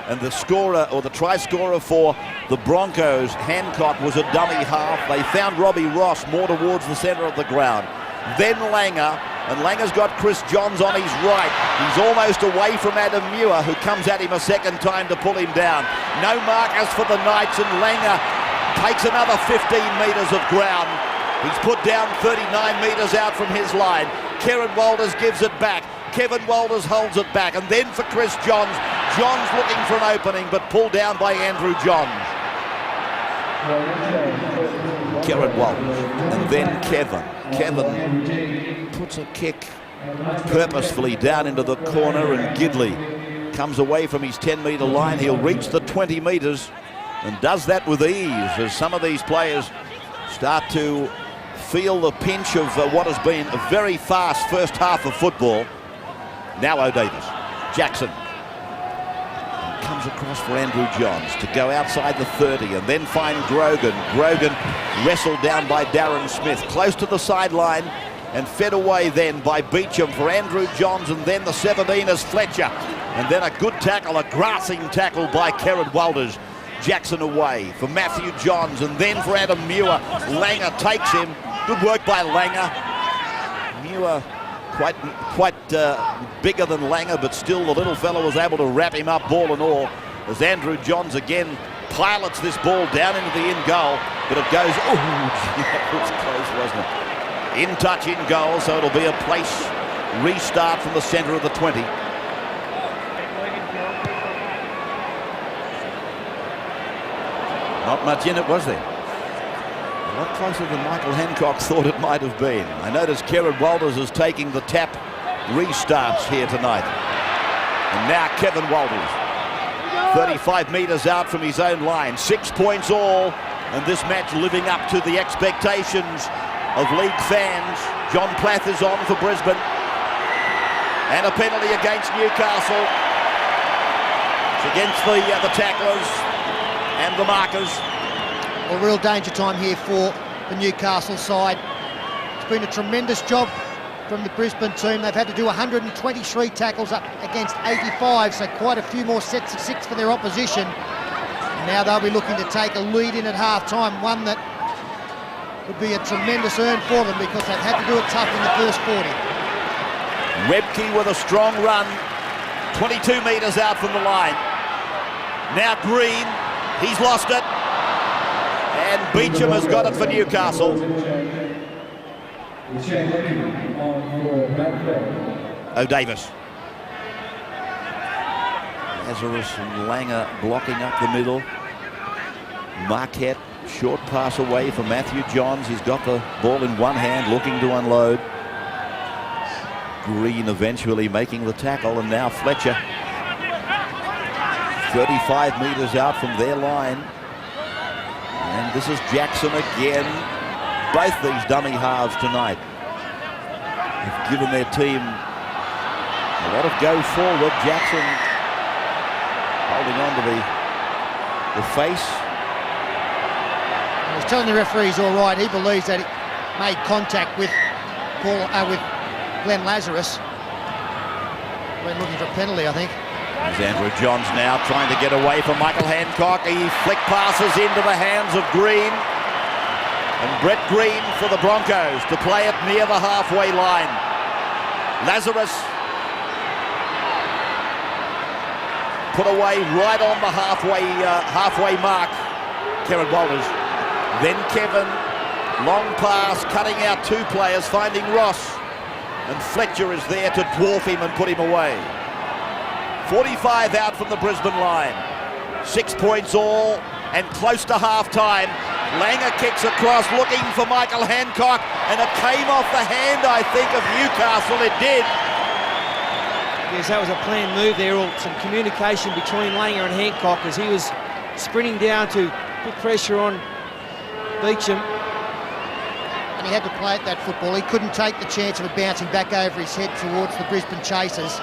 And the scorer, or the try scorer for the Broncos, Hancock, was a dummy half. They found Robbie Ross more towards the centre of the ground. Then Langer, and Langer's got Chris Johns on his right. He's almost away from Adam Muir, who comes at him a second time to pull him down. No markers for the Knights, and Langer takes another 15 metres of ground. He's put down 39 metres out from his line. Kerrod Walters gives it back. Kevin Walters holds it back, and then for Chris Johns. Johns looking for an opening, but pulled down by Andrew Johns. Kerrod Walters, and then Kevin. Kevin puts a kick purposefully down into the corner, and Gidley comes away from his 10-metre line. He'll reach the 20 metres and does that with ease as some of these players start to feel the pinch of what has been a very fast first half of football. Now O'Davis. Jackson comes across for Andrew Johns to go outside the 30 and then find Grogan. Grogan wrestled down by Darren Smith, close to the sideline, and fed away then by Beecham for Andrew Johns, and then the 17 is Fletcher. And then a good tackle, a grassing tackle by Kerrod Walters. Jackson away for Matthew Johns, and then for Adam Muir. Langer takes him. Good work by Langer. Muir quite bigger than Langer, but still the little fellow was able to wrap him up, ball and all, as Andrew Johns again pilots this ball down into the in goal, but it goes, oh, that was close, wasn't it? In touch, in goal, so it'll be a place restart from the centre of the 20. Not much in it, was there? A lot closer than Michael Hancock thought it might have been. I notice Kerrod Walters is taking the tap restarts here tonight. And now Kevin Walters, 35 metres out from his own line. 6 points all, and this match living up to the expectations of league fans. John Plath is on for Brisbane. And a penalty against Newcastle. It's against the tacklers and the markers. A real danger time here for the Newcastle side. It's been a tremendous job from the Brisbane team. They've had to do 123 tackles up against 85, so quite a few more sets of 6 for their opposition. And now they'll be looking to take a lead in at half-time, one that would be a tremendous earn for them because they've had to do it tough in the first 40. Webke with a strong run, 22 metres out from the line. Now Green, he's lost it. And Beecham has got it for Newcastle. O'Davis. Lazarus and Langer blocking up the middle. Marquette, short pass away for Matthew Johns. He's got the ball in one hand, looking to unload. Green eventually making the tackle, and now Fletcher. 35 metres out from their line. And this is Jackson again. Both these dummy halves tonight have given their team a lot of go forward. Jackson holding on to the face. He's telling the referee he's all right. He believes that he made contact with Glenn Lazarus. We're looking for a penalty, I think. There's Andrew Johns now trying to get away from Michael Hancock. He flick passes into the hands of Green. And Brett Green for the Broncos to play it near the halfway line. Lazarus put away right on the halfway mark. Kevin Walters. Then Kevin, long pass, cutting out two players, finding Ross. And Fletcher is there to dwarf him and put him away. 45 out from the Brisbane line. 6 points all and close to half-time. Langer kicks across looking for Michael Hancock, and it came off the hand, I think, of Newcastle. It did. Yes, that was a planned move there. Some communication between Langer and Hancock as he was sprinting down to put pressure on Beecham. And he had to play at that football. He couldn't take the chance of it bouncing back over his head towards the Brisbane Chasers.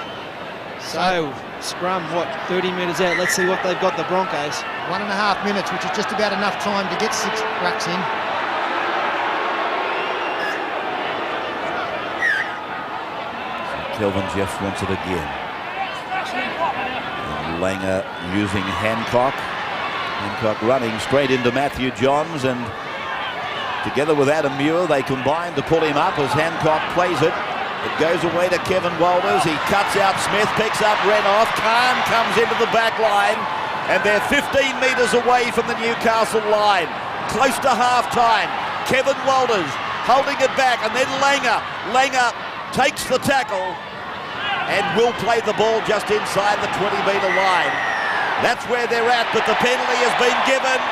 So, scrum, 30 metres out. Let's see what they've got, the Broncos. 1.5 minutes, which is just about enough time to get 6 rucks in. Kelvin Jeffs wants it again. And Langer using Hancock. Hancock running straight into Matthew Johns, and together with Adam Muir, they combine to pull him up as Hancock plays it. It goes away to Kevin Walters. He cuts out Smith, picks up Renoff. Khan comes into the back line, and they're 15 metres away from the Newcastle line. Close to half-time. Kevin Walters holding it back, and then Langer. Langer takes the tackle and will play the ball just inside the 20-metre line. That's where they're at, but the penalty has been given.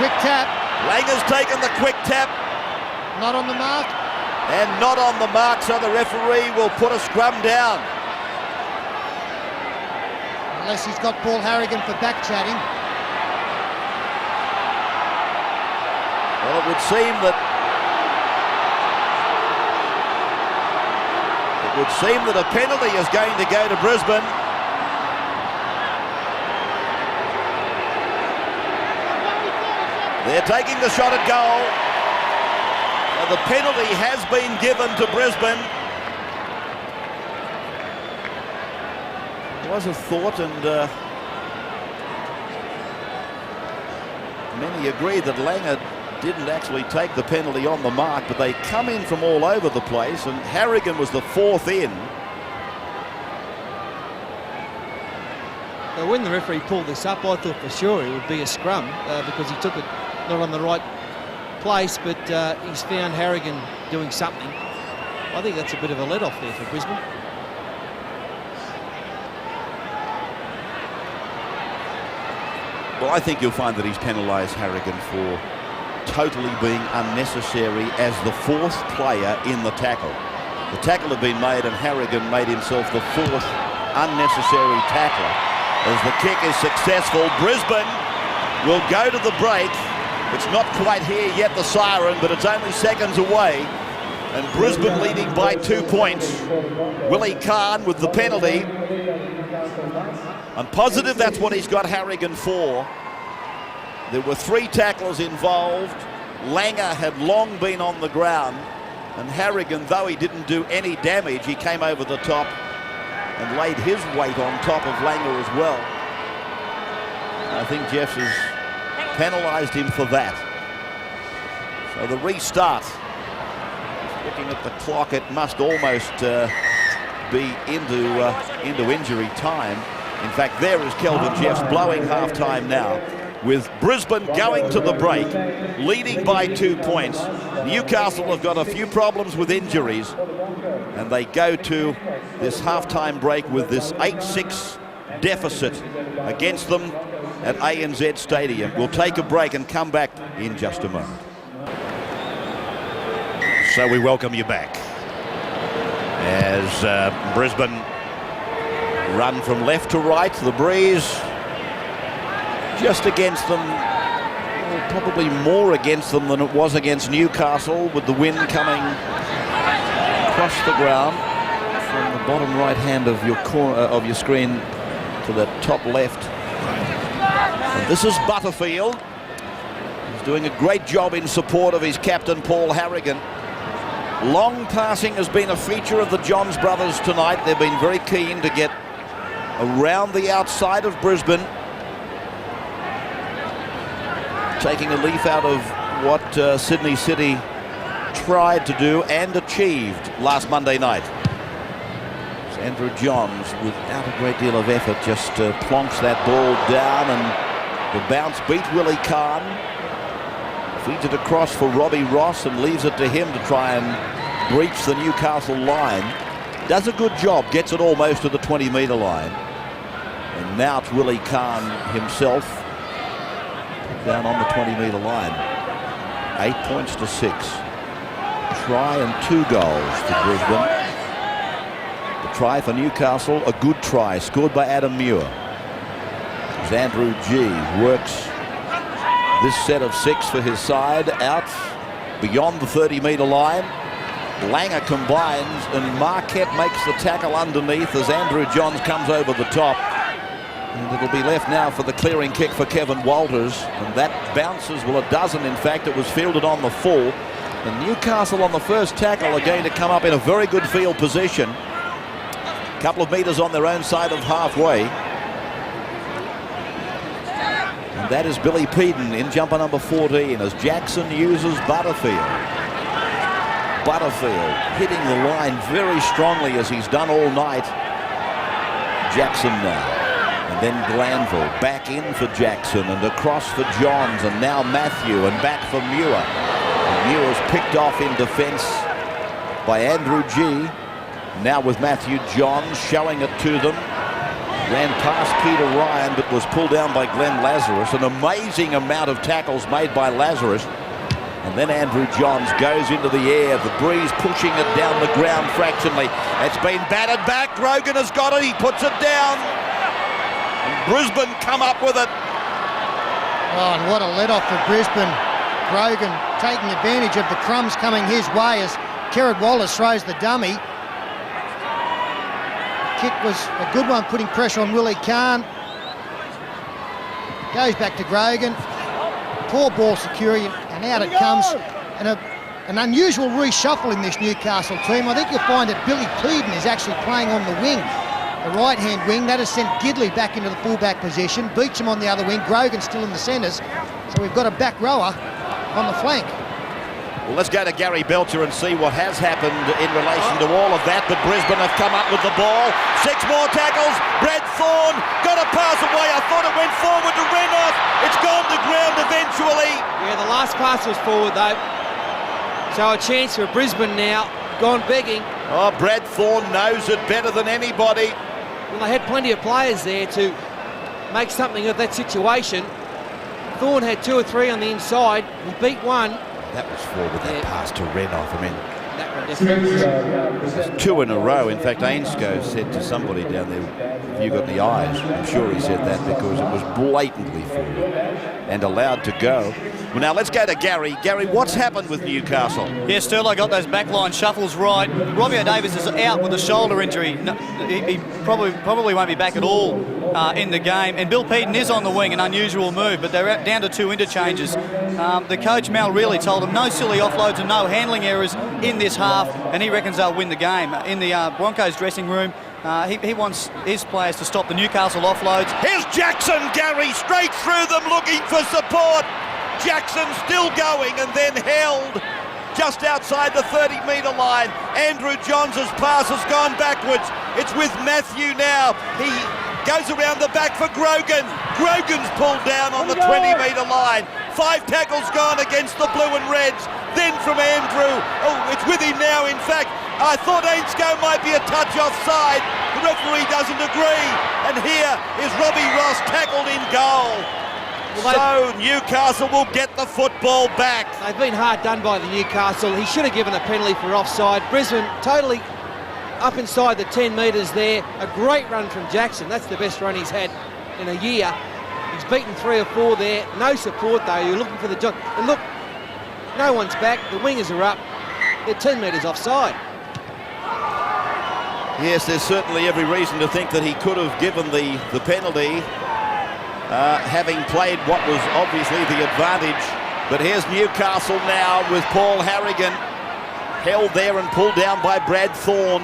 Quick tap. Langer's taken the quick tap. Not on the mark. And not on the mark, so the referee will put a scrum down. Unless he's got Paul Harrigan for back-chatting. Well, it would seem that a penalty is going to go to Brisbane. They're taking the shot at goal. The penalty has been given to Brisbane. It was a thought, and many agree that Langer didn't actually take the penalty on the mark, but they come in from all over the place, and Harrigan was the 4th in. But when the referee pulled this up, I thought for sure it would be a scrum because he took it not on the right place, but he's found Harrigan doing something. I think that's a bit of a let-off there for Brisbane. Well, I think you'll find that he's penalised Harrigan for totally being unnecessary as the 4th player in the tackle. The tackle had been made, and Harrigan made himself the 4th unnecessary tackler. As the kick is successful, Brisbane will go to the break. It's not quite here yet, the siren, but it's only seconds away. And Brisbane leading by 2 points. Willie Kahn with the penalty. I'm positive that's what he's got Harrigan for. There were 3 tacklers involved. Langer had long been on the ground. And Harrigan, though he didn't do any damage, he came over the top and laid his weight on top of Langer as well. I think Jeffs has penalised him for that. So the restart, looking at the clock, it must almost be into injury time. In fact, there is Kelvin Jeffs blowing half-time now, with Brisbane going to the break, leading by 2 points. Newcastle have got a few problems with injuries, and they go to this half-time break with this 8-6 deficit against them at ANZ Stadium. We'll take a break and come back in just a moment. So we welcome you back as Brisbane run from left to right. The breeze just against them, well, probably more against them than it was against Newcastle, with the wind coming across the ground from the bottom right hand of your corner of your screen to the top left. And this is Butterfield. doing a great job in support of his captain, Paul Harrigan. Long passing has been a feature of the Johns brothers tonight. They've been very keen to get around the outside of Brisbane, taking a leaf out of what Sydney City tried to do and achieved last Monday night. So Andrew Johns, without a great deal of effort, just plonks that ball down, and the bounce beat Willie Kahn. Feeds it across for Robbie Ross and leaves it to him to try and breach the Newcastle line. Does a good job, gets it almost to the 20-metre line. And now it's Willie Kahn himself down on the 20-metre line. 8 points to 6. Try and 2 goals to Brisbane. The try for Newcastle, a good try, scored by Adam Muir. As Andrew G works this set of 6 for his side out beyond the 30-metre line. Langer combines, and Marquette makes the tackle underneath as Andrew Johns comes over the top. And it'll be left now for the clearing kick for Kevin Walters, and that bounces, well, it doesn't, in fact. It was fielded on the full. And Newcastle on the first tackle are going to come up in a very good field position. A couple of metres on their own side of halfway. And that is Billy Peden in jumper number 14 as Jackson uses Butterfield. Butterfield hitting the line very strongly as he's done all night. Jackson now. And then Glanville back in for Jackson and across for Johns, and now Matthew and back for Muir. And Muir's picked off in defence by Andrew G. Now with Matthew Johns showing it to them. Ran past Peter Ryan but was pulled down by Glenn Lazarus. An amazing amount of tackles made by Lazarus. And then Andrew Johns goes into the air. The breeze pushing it down the ground fractionally. It's been battered back. Grogan has got it. He puts it down. And Brisbane come up with it. Oh, and what a let-off for Brisbane. Grogan taking advantage of the crumbs coming his way as Kerrod Wallace throws the dummy. Kick was a good one, putting pressure on Willie Kahn. Goes back to Grogan. Poor ball security, and out it comes. And an unusual reshuffle in this Newcastle team. I think you'll find that Billy Peden is actually playing on the wing, the right-hand wing. That has sent Gidley back into the fullback position. Beecham on the other wing. Grogan still in the centres. So we've got a back rower on the flank. Well, let's go to Gary Belcher and see what has happened in relation to all of that. But Brisbane have come up with the ball. 6 more tackles. Brad Thorne got a pass away. I thought it went forward to Renoff. It's gone to ground eventually. Yeah, the last pass was forward though. So a chance for Brisbane now. Gone begging. Oh, Brad Thorne knows it better than anybody. Well, they had plenty of players there to make something of that situation. Thorne had 2 or 3 on the inside. He beat one. That was forward, that pass to Renoff. I mean, that one definitely. 2 in a row. In fact, Ainscough said to somebody down there, "Have you got any eyes?" I'm sure he said that because it was blatantly forward and allowed to go. Well, now let's go to Gary. Gary, what's happened with Newcastle? Yeah, Sterling got those backline shuffles right. Robbie Davis is out with a shoulder injury. No, he probably won't be back at all in the game. And Bill Peden is on the wing, an unusual move, but they're down to 2 interchanges. The coach, Mal, really told him no silly offloads and no handling errors in this half, and he reckons they'll win the game. In the Broncos dressing room, he wants his players to stop the Newcastle offloads. Here's Jackson, Gary, straight through them looking for support. Jackson still going and then held just outside the 30-metre line. Andrew Johns' pass has gone backwards. It's with Matthew now. He goes around the back for Grogan. Grogan's pulled down on the 20-metre line. 5 tackles gone against the blue and reds. Then from Andrew. Oh, it's with him now, in fact. I thought Ainscough might be a touch offside. The referee doesn't agree. And here is Robbie Ross tackled in goal. So Newcastle will get the football back. They've been hard done by the Newcastle. He should have given a penalty for offside. Brisbane totally up inside the 10 metres there. A great run from Jackson. That's the best run he's had in a year. He's beaten 3 or 4 there. No support though. You're looking for the job. And look, no one's back. The wingers are up. They're 10 metres offside. Yes, there's certainly every reason to think that he could have given the penalty. Having played what was obviously the advantage But here's Newcastle now with Paul Harrigan held there and pulled down by Brad Thorne.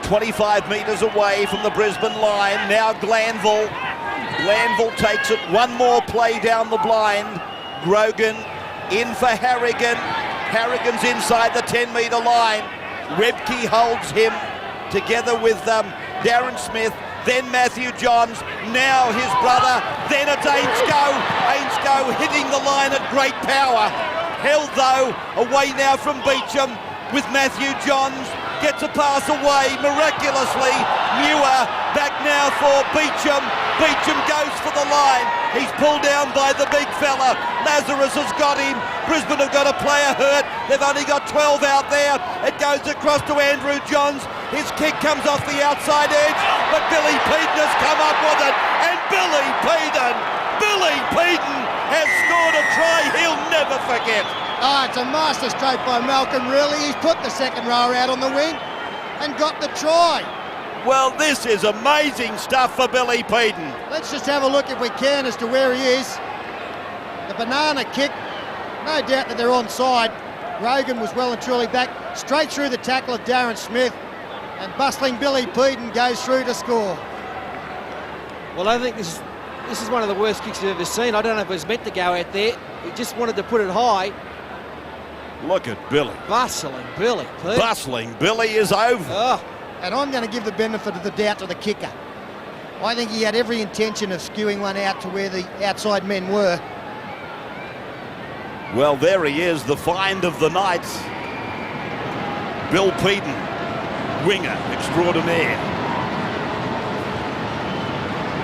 25 metres away from the Brisbane line. Now Glanville. Glanville takes it. One more play down the blind. Grogan in for Harrigan. Harrigan's inside the 10-metre line. Rebke holds him together with Darren Smith. Then Matthew Johns. Now his brother. Then it's Ainsko. Ainsko hitting the line at great power. Held though away now from Beecham with Matthew Johns. Gets a pass away miraculously. Muir back now for Beecham. Beecham goes for the line. He's pulled down by the big fella. Lazarus has got him. Brisbane have got a player hurt. They've only got 12 out there. It goes across to Andrew Johns. His kick comes off the outside edge, but Billy Peden has come up with it. And Billy Peden has scored a try he'll never forget. Oh, it's a masterstroke by Malcolm, really. He's put the second rower out on the wing and got the try. Well, this is amazing stuff for Billy Peden. Let's just have a look, if we can, as to where he is. The banana kick, no doubt that they're onside. Rogan was well and truly back, straight through the tackle of Darren Smith, and bustling Billy Peden goes through to score. Well, I think this is one of the worst kicks I've ever seen. I don't know if it was meant to go out there. He just wanted to put it high. Look at Billy. Bustling Billy. Bustling Billy is over. Oh. And I'm going to give the benefit of the doubt to the kicker. I think he had every intention of skewing one out to where the outside men were. Well, there he is, the find of the Knights. Bill Peden, winger extraordinaire.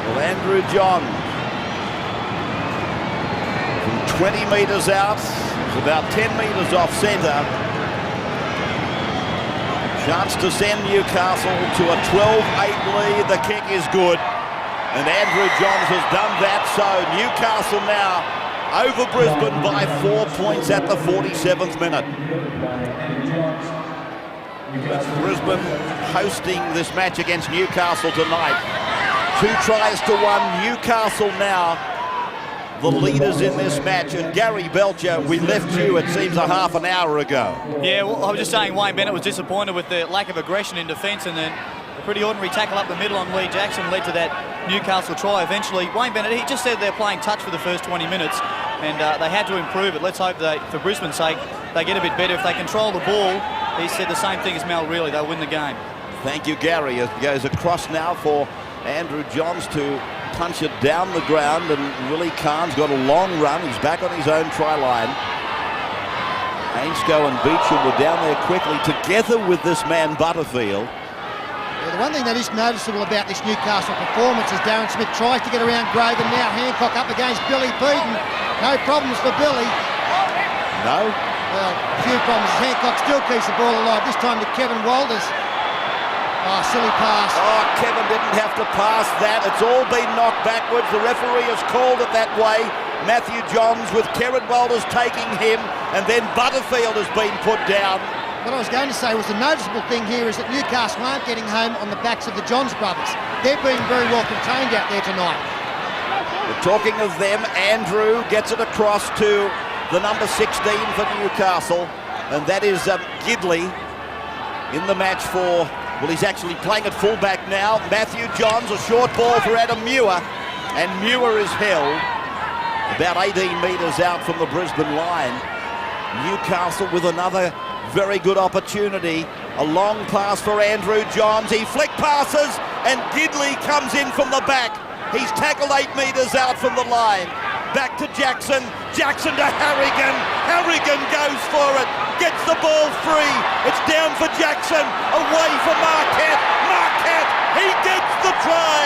Well, Andrew Johns, from 20 metres out, it's about 10 metres off centre. Chance to send Newcastle to a 12-8 lead. The kick is good. And Andrew Johns has done that. So Newcastle now over Brisbane by 4 points at the 47th minute. Brisbane hosting this match against Newcastle tonight. 2 tries to 1. Newcastle now the leaders in this match. And Gary Belcher, we left you, it seems, a half an hour ago. Yeah, well, I was just saying Wayne Bennett was disappointed with the lack of aggression in defence, and then a pretty ordinary tackle up the middle on Lee Jackson led to that Newcastle try eventually. Wayne Bennett, he just said they're playing touch for the first 20 minutes, and they had to improve it. Let's hope that, for Brisbane's sake, they get a bit better. If they control the ball, he said the same thing as Mel Reilly, they'll win the game. Thank you, Gary. As goes across now for Andrew Johns to punch it down the ground, and Willie Kahn's got a long run. He's back on his own try line. Ainsko and Beecham were down there quickly together with this man Butterfield. Yeah, the one thing that is noticeable about this Newcastle performance is Darren Smith tries to get around Grogan. Now Hancock up against Billy Peden. No problems for Billy. No? Well, a few problems. Hancock still keeps the ball alive, this time to Kevin Walters. Oh, silly pass. Oh, Kevin didn't have to pass that. It's all been knocked backwards. The referee has called it that way. Matthew Johns with Kevin Walters taking him, and then Butterfield has been put down. What I was going to say was the noticeable thing here is that Newcastle aren't getting home on the backs of the Johns brothers. They're being very well contained out there tonight. We're talking of them. Andrew gets it across to the number 16 for Newcastle, and that is Gidley in the match for... Well, he's actually playing at fullback now. Matthew Johns, a short ball for Adam Muir, and Muir is held about 18 metres out from the Brisbane line. Newcastle with another very good opportunity. A long pass for Andrew Johns. He flick passes, and Gidley comes in from the back. He's tackled 8 metres out from the line. Back to Jackson. Jackson to Harrigan. Harrigan goes for it. Gets the ball free. It's down for Jackson. Away for Marquette. Marquette. He gets the try.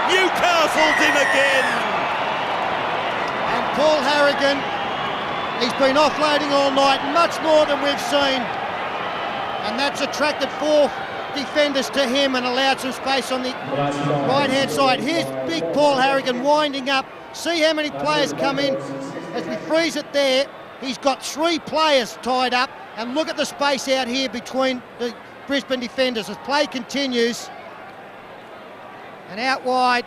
Newcastle's in again. And Paul Harrigan, he's been offloading all night, much more than we've seen. And that's attracted 4 defenders to him and allowed some space on the right-hand side. Here's big Paul Harrigan winding up. See how many players come in. As we freeze it there, he's got 3 players tied up, and look at the space out here between the Brisbane defenders as play continues. And out wide,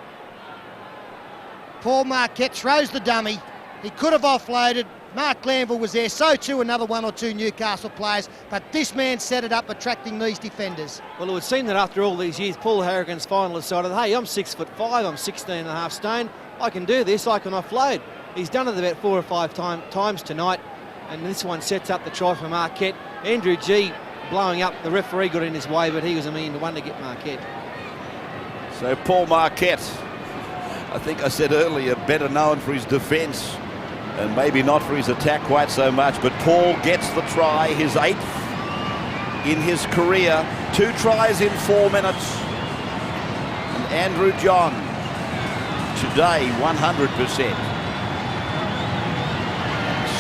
Paul Marquette throws the dummy. He could have offloaded. Mark Glanville was there, so too another one or two Newcastle players, but this man set it up, attracting these defenders. Well, it would seem that after all these years, Paul Harrigan's finally decided, hey, I'm 6'5", I'm 16.5 stone, I can do this, I can offload. He's done it about 4 or 5 times tonight, and this one sets up the try for Marquette. Andrew G blowing up, the referee got in his way, but he was a million to one to get Marquette. So Paul Marquette, I think I said earlier, better known for his defence and maybe not for his attack quite so much, but Paul gets the try, his 8th in his career, 2 tries in 4 minutes. And Andrew John, today 100%,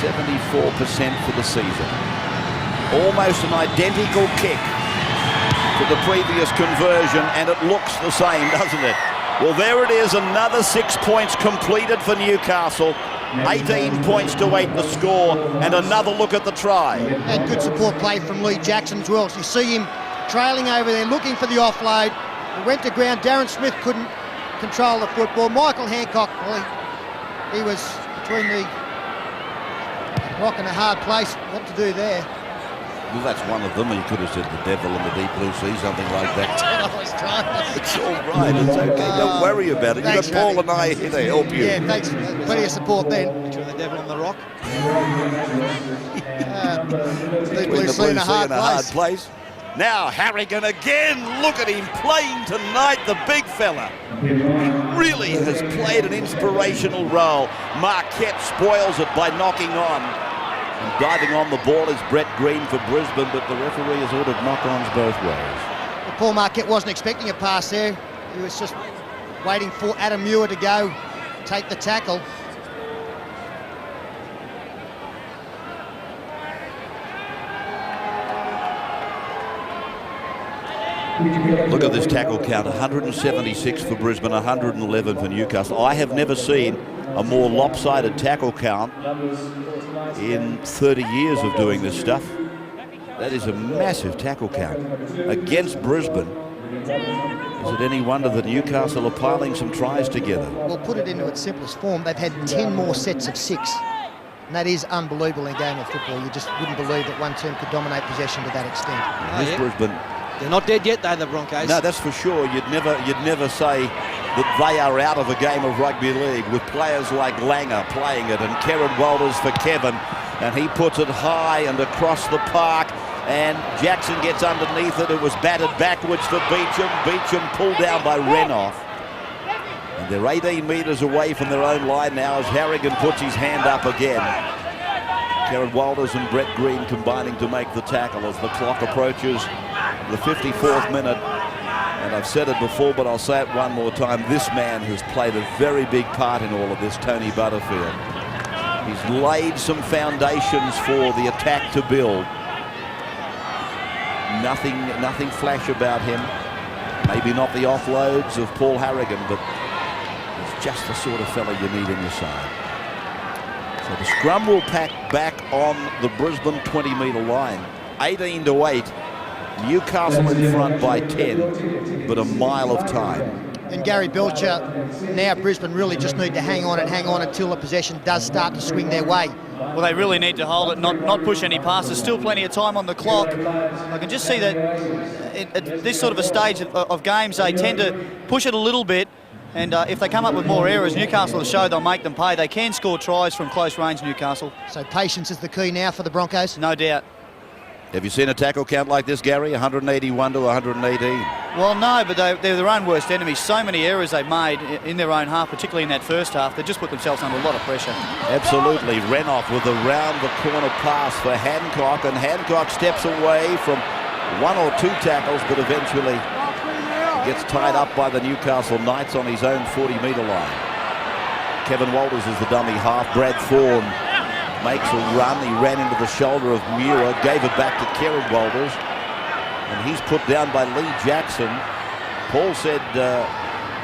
74% for the season. Almost an identical kick to the previous conversion, and it looks the same, doesn't it? Well, there it is, another 6 points completed for Newcastle. 18 points to 8 the score, and another look at the try. And good support play from Lee Jackson as well. So you see him trailing over there, looking for the offload. He went to ground. Darren Smith couldn't control the football. Michael Hancock, well, he was between the rock and a hard place. What to do there? Well, that's one of them. You could have said the devil in the deep blue sea, something like that. I was trying. It's all right. It's okay. Don't worry about it. You've got Thanks, Paul Ravi. and I here to help you. Yeah, thanks. Plenty of support then. Between the devil and the rock. Deep blue sea in a hard place. Now Harrigan again. Look at him playing tonight, the big fella. He really has played an inspirational role. Marquette spoils it by knocking on. And diving on the ball is Brett Green for Brisbane, but the referee has ordered knock-ons both ways. Well, Paul Marquette wasn't expecting a pass there. He was just waiting for Adam Muir to go take the tackle. Look at this tackle count, 176 for Brisbane, 111 for Newcastle. I have never seen a more lopsided tackle count in 30 years of doing this stuff. That is a massive tackle count against Brisbane. Is it any wonder that Newcastle are piling some tries together? Well, put it into its simplest form, they've had 10 more sets of 6. And that is unbelievable in a game of football. You just wouldn't believe that one team could dominate possession to that extent. This Brisbane, they're not dead yet, though, the Broncos. no, that's for sure. You'd never say that they are out of a game of rugby league with players like Langer playing it and Kerrod Walters for Kevin, and he puts it high and across the park, and Jackson gets underneath it. It was batted backwards for Beecham. Beecham pulled down by Renoff. And they're 18 metres away from their own line now as Harrigan puts his hand up again. Kerrod Walters and Brett Green combining to make the tackle as the clock approaches the 54th minute. And I've said it before, but I'll say it one more time. This man has played a very big part in all of this, Tony Butterfield. He's laid some foundations for the attack to build. Nothing flash about him. Maybe not the offloads of Paul Harrigan, but he's just the sort of fella you need in your side. So the scrum will pack back on the Brisbane 20-metre line. 18-8. Newcastle in front by 10, but a mile of time. And Gary Belcher, now Brisbane really just need to hang on until the possession does start to swing their way. Well, they really need to hold it, not push any passes. Still plenty of time on the clock. I can just see that at this sort of a stage of games, they tend to push it a little bit. And if they come up with more errors, Newcastle will show they'll make them pay. They can score tries from close range, Newcastle. So patience is the key now for the Broncos. No doubt. Have you seen a tackle count like this, Gary? 181 to 118. Well, no, but they're their own worst enemies. So many errors they've made in their own half, particularly in that first half. They just put themselves under a lot of pressure. Absolutely. Renoff with a round-the-corner pass for Hancock, and Hancock steps away from 1 or 2 tackles, but eventually gets tied up by the Newcastle Knights on his own 40-metre line. Kevin Walters is the dummy half. Brad Thorne makes a run. He ran into the shoulder of Muir, gave it back to Kerrod Walters, and he's put down by Lee Jackson. Paul said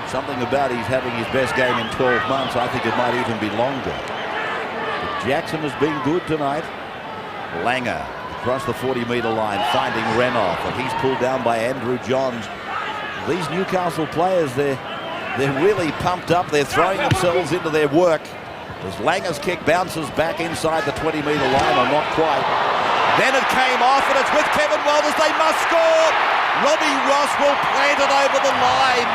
something about he's having his best game in 12 months. I think it might even be longer. But Jackson has been good tonight. Langer across the 40-metre line, finding Renoff, and he's pulled down by Andrew Johns. These Newcastle players, they're really pumped up. They're throwing themselves into their work. As Langer's kick bounces back inside the 20-metre line, or not quite. Then it came off, and it's with Kevin Walters. They must score. Robbie Ross will plant it over the line.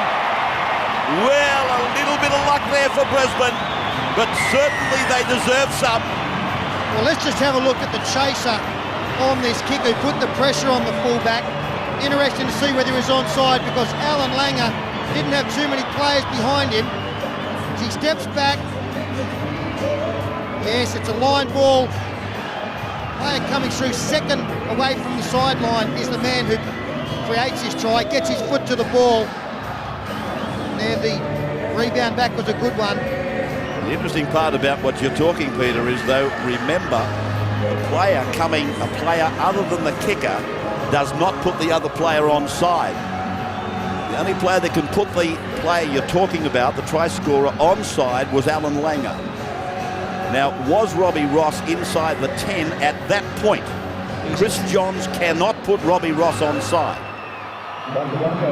Well, a little bit of luck there for Brisbane, but certainly they deserve some. Well, let's just have a look at the chaser on this kick who put the pressure on the fullback. Interesting to see whether he was onside, because Alan Langer didn't have too many players behind him. As he steps back, yes, it's a line ball. Player coming through second away from the sideline is the man who creates his try, gets his foot to the ball. And there the rebound back was a good one. The interesting part about what you're talking, Peter, is though, remember, a player other than the kicker does not put the other player onside. The only player that can put the player you're talking about, the try scorer, onside was Alan Langer. Now, was Robbie Ross inside the 10 at that point? Chris Johns cannot put Robbie Ross onside.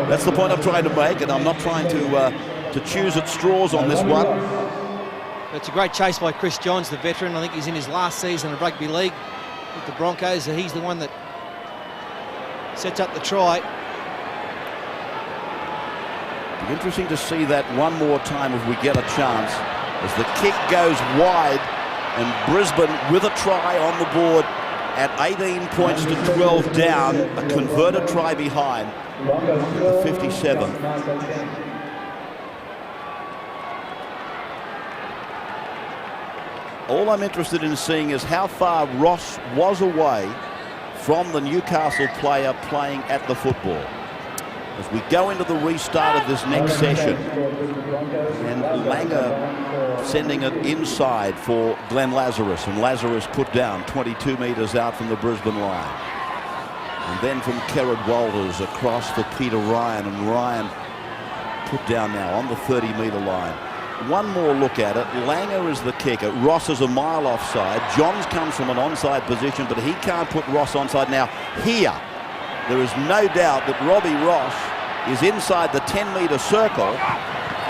That's the point I'm trying to make, and I'm not trying to choose at straws on this one. It's a great chase by Chris Johns, the veteran. I think he's in his last season of rugby league with the Broncos, and he's the one that sets up the try. It'll be interesting to see that one more time if we get a chance, as the kick goes wide, and Brisbane with a try on the board at 18 points to 12 down, a converted try behind the 57th. All I'm interested in seeing is how far Ross was away from the Newcastle player playing at the football. As we go into the restart of this next session, and Langer sending it inside for Glenn Lazarus, and Lazarus put down 22 metres out from the Brisbane line. And then from Kerrod Walters across to Peter Ryan, and Ryan put down now on the 30-metre line. One more look at it. Langer is the kicker. Ross is a mile offside. Johns comes from an onside position, but he can't put Ross onside. Now, here, there is no doubt that Robbie Ross is inside the 10-metre circle,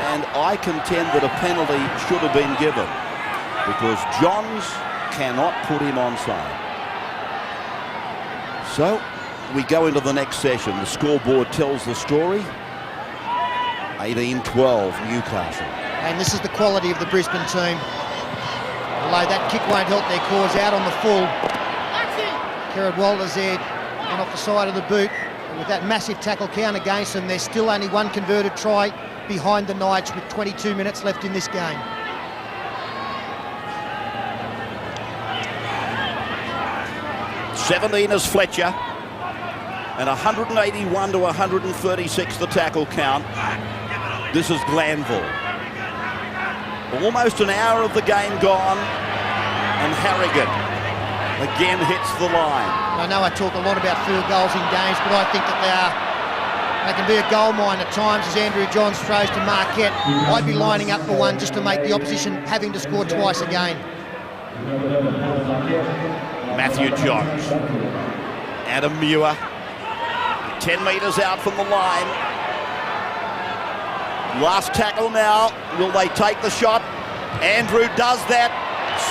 and I contend that a penalty should have been given, because Johns cannot put him onside. So, we go into the next session. The scoreboard tells the story. 18-12, Newcastle. And this is the quality of the Brisbane team. Although that kick won't help their cause, out on the full. Kerrod Walters there and off the side of the boot. And with that massive tackle count against them, there's still only one converted try behind the Knights with 22 minutes left in this game. '17 is Fletcher, and 181 to 136 the tackle count. This is Glanville. Almost an hour of the game gone, and Harrigan again hits the line. I know I talk a lot about field goals in games, but I think that they can be a goal mine at times, as Andrew Johns throws to Marquette. I'd be lining up for one just to make the opposition having to score twice again. Matthew Johns. Adam Muir. 10 metres out from the line. Last tackle now. Will they take the shot? Andrew does that.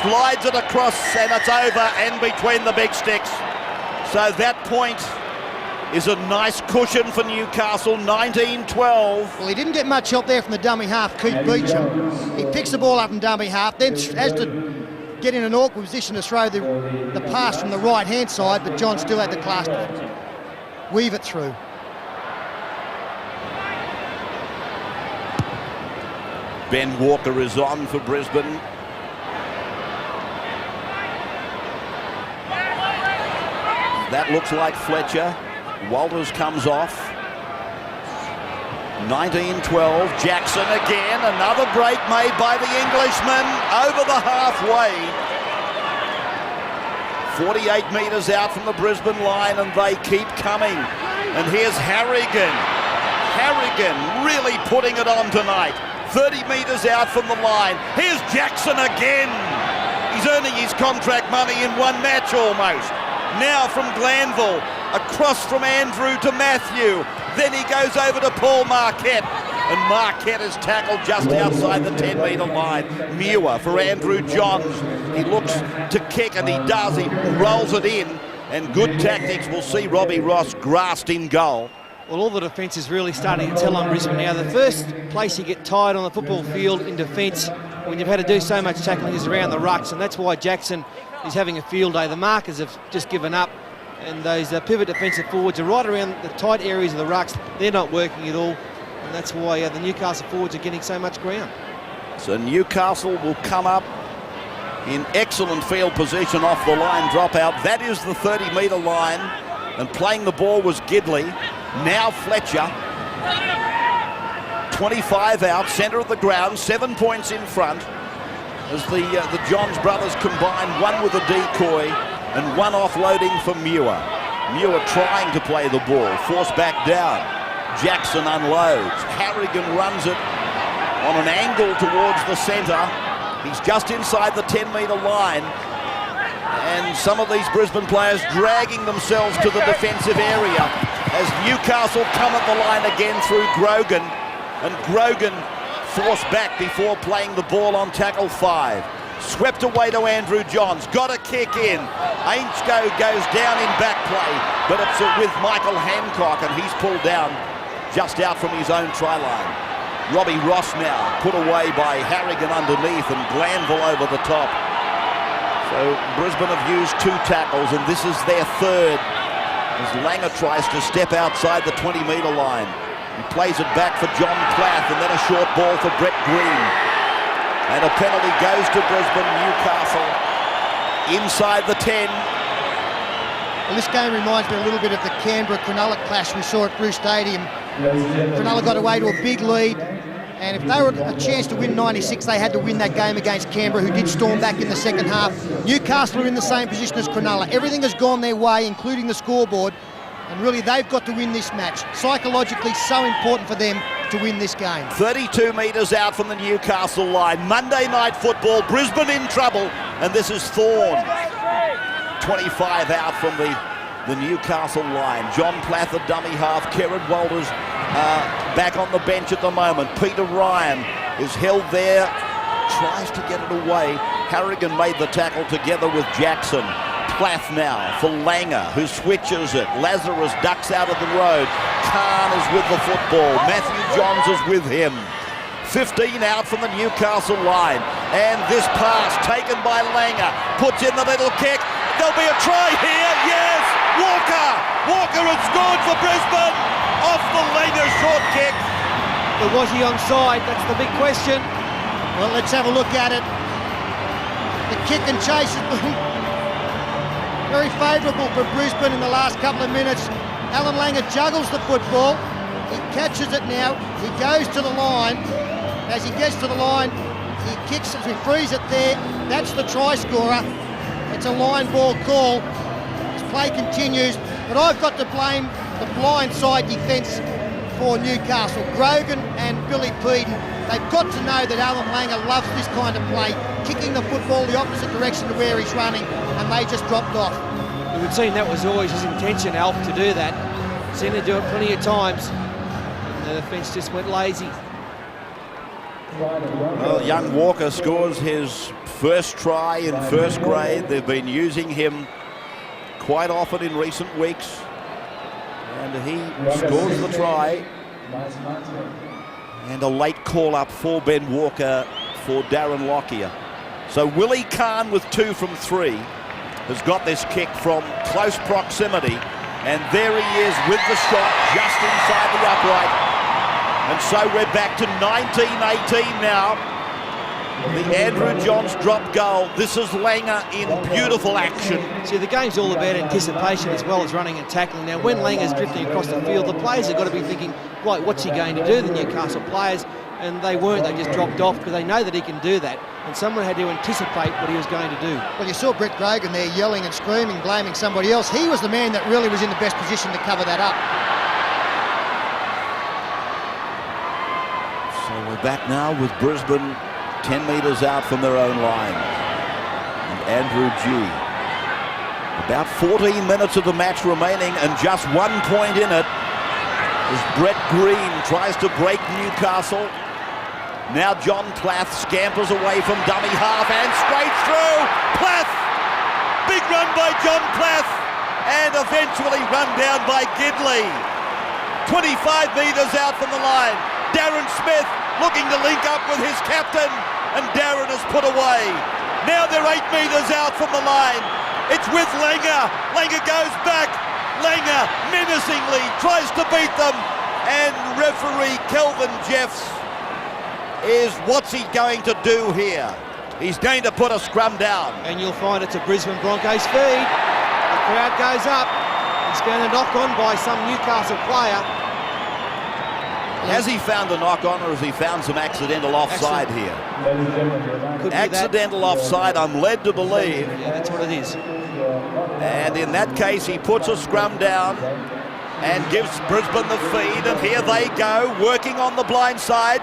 Slides it across, and it's over and between the big sticks. So that point is a nice cushion for Newcastle, 19-12. Well, he didn't get much help there from the dummy half, Keith Beecham. He picks the ball up in dummy half, then has to get in an awkward position to throw the pass from the right-hand side, but John still had the class to weave it through. Ben Walker is on for Brisbane. That looks like Fletcher. Walters comes off. 19-12. Jackson again. Another break made by the Englishman over the halfway. 48 metres out from the Brisbane line, and they keep coming. And here's Harrigan. Harrigan really putting it on tonight. 30 metres out from the line. Here's Jackson again. He's earning his contract money in one match almost. Now from Glanville. Across from Andrew to Matthew. Then he goes over to Paul Marquette. And Marquette is tackled just outside the 10-metre line. Muir for Andrew Johns. He looks to kick, and he does. He rolls it in. And good tactics. We'll see Robbie Ross grasped in goal. Well, all the defence is really starting to tell on Brisbane now. The first place you get tired on the football field in defence when you've had to do so much tackling is around the rucks, and that's why Jackson is having a field day. The markers have just given up, and those pivot defensive forwards are right around the tight areas of the rucks. They're not working at all, and that's why the Newcastle forwards are getting so much ground. So Newcastle will come up in excellent field position off the line dropout. That is the 30-metre line, and playing the ball was Gidley. Now Fletcher, 25 out, centre of the ground, 7 points in front as the Johns brothers combine, one with a decoy and one offloading for Muir. Muir trying to play the ball, forced back down. Jackson unloads. Harrigan runs it on an angle towards the centre. He's just inside the 10-metre line. And some of these Brisbane players dragging themselves to the defensive area as Newcastle come at the line again through Grogan. And Grogan forced back before playing the ball on tackle 5. Swept away to Andrew Johns. Got a kick in. Ainchco goes down in back play, but it's with Michael Hancock, and he's pulled down just out from his own try line. Robbie Ross now put away by Harrigan underneath and Glanville over the top. So Brisbane have used 2 tackles, and this is their third as Langer tries to step outside the 20-metre line. He plays it back for John Plath, and then a short ball for Brett Green. And a penalty goes to Brisbane. Newcastle inside the 10. Well, this game reminds me a little bit of the Canberra-Cronulla clash we saw at Bruce Stadium. Cronulla got away to a big lead, and if they were a chance to win 96, they had to win that game against Canberra, who did storm back in the second half. Newcastle are in the same position as Cronulla. Everything has gone their way, including the scoreboard, and really they've got to win this match. Psychologically, so important for them to win this game. 32 metres out from the Newcastle line. Monday night football, Brisbane in trouble, and this is Thorne. 25 out from the Newcastle line. John Plath, the dummy half. Kerrod Walters back on the bench at the moment. Peter Ryan is held there, tries to get it away. Harrigan made the tackle together with Jackson. Plath now for Langer, who switches it. Lazarus ducks out of the road. Khan is with the football. Matthew Johns is with him. 15 out from the Newcastle line. And this pass taken by Langer. Puts in the little kick. There'll be a try here. Yes! Walker! Walker has scored for Brisbane off the Langer short kick. But was he onside? That's the big question. Well, let's have a look at it. The kick and chase has been very favourable for Brisbane in the last couple of minutes. Alan Langer juggles the football. He catches it now. He goes to the line. As he gets to the line, he kicks it, he frees it there. That's the try scorer. It's a line ball call. This play continues, but I've got to blame the blind side defence for Newcastle. Grogan and Billy Peden, they've got to know that Alan Langer loves this kind of play, kicking the football the opposite direction to where he's running, and they just dropped off. It would seem that was always his intention, Alf, to do that. Seen him do it plenty of times, and the defence just went lazy. Well, young Walker scores his first try in first grade. They've been using him quite often in recent weeks, and he scores the try. And a late call up for Ben Walker for Darren Lockyer. So Willie Kahn with 2 from 3 has got this kick from close proximity, and there he is with the shot just inside the upright. And so we're back to 19-18 now. The Andrew Johns drop goal. This is Langer in beautiful action. See, the game's all about anticipation as well as running and tackling. Now, when Langer's drifting across the field, the players have got to be thinking, right, what's he going to do, the Newcastle players? And they weren't. They just dropped off because they know that he can do that. And someone had to anticipate what he was going to do. Well, you saw Brett Grogan there yelling and screaming, blaming somebody else. He was the man that really was in the best position to cover that up. So we're back now with Brisbane 10 metres out from their own line. And Andrew G. About 14 minutes of the match remaining and just 1 point in it as Brett Green tries to break Newcastle. Now John Plath scampers away from dummy half and straight through. Plath! Big run by John Plath and eventually run down by Gidley. 25 metres out from the line. Darren Smith looking to link up with his captain, and Darren is put away. Now they're 8 metres out from the line. It's with Langer. Langer goes back. Langer menacingly tries to beat them, and referee Kelvin Jeffs is what's he going to do here? He's going to put a scrum down. And you'll find it's a Brisbane Broncos feed. The crowd goes up. He's going to knock on by some Newcastle player. Has he found a knock on, or has he found some accidental offside here? Could be Accidental offside, I'm led to believe. Yeah, that's what it is. And in that case, he puts a scrum down and gives Brisbane the feed. And here they go, working on the blind side.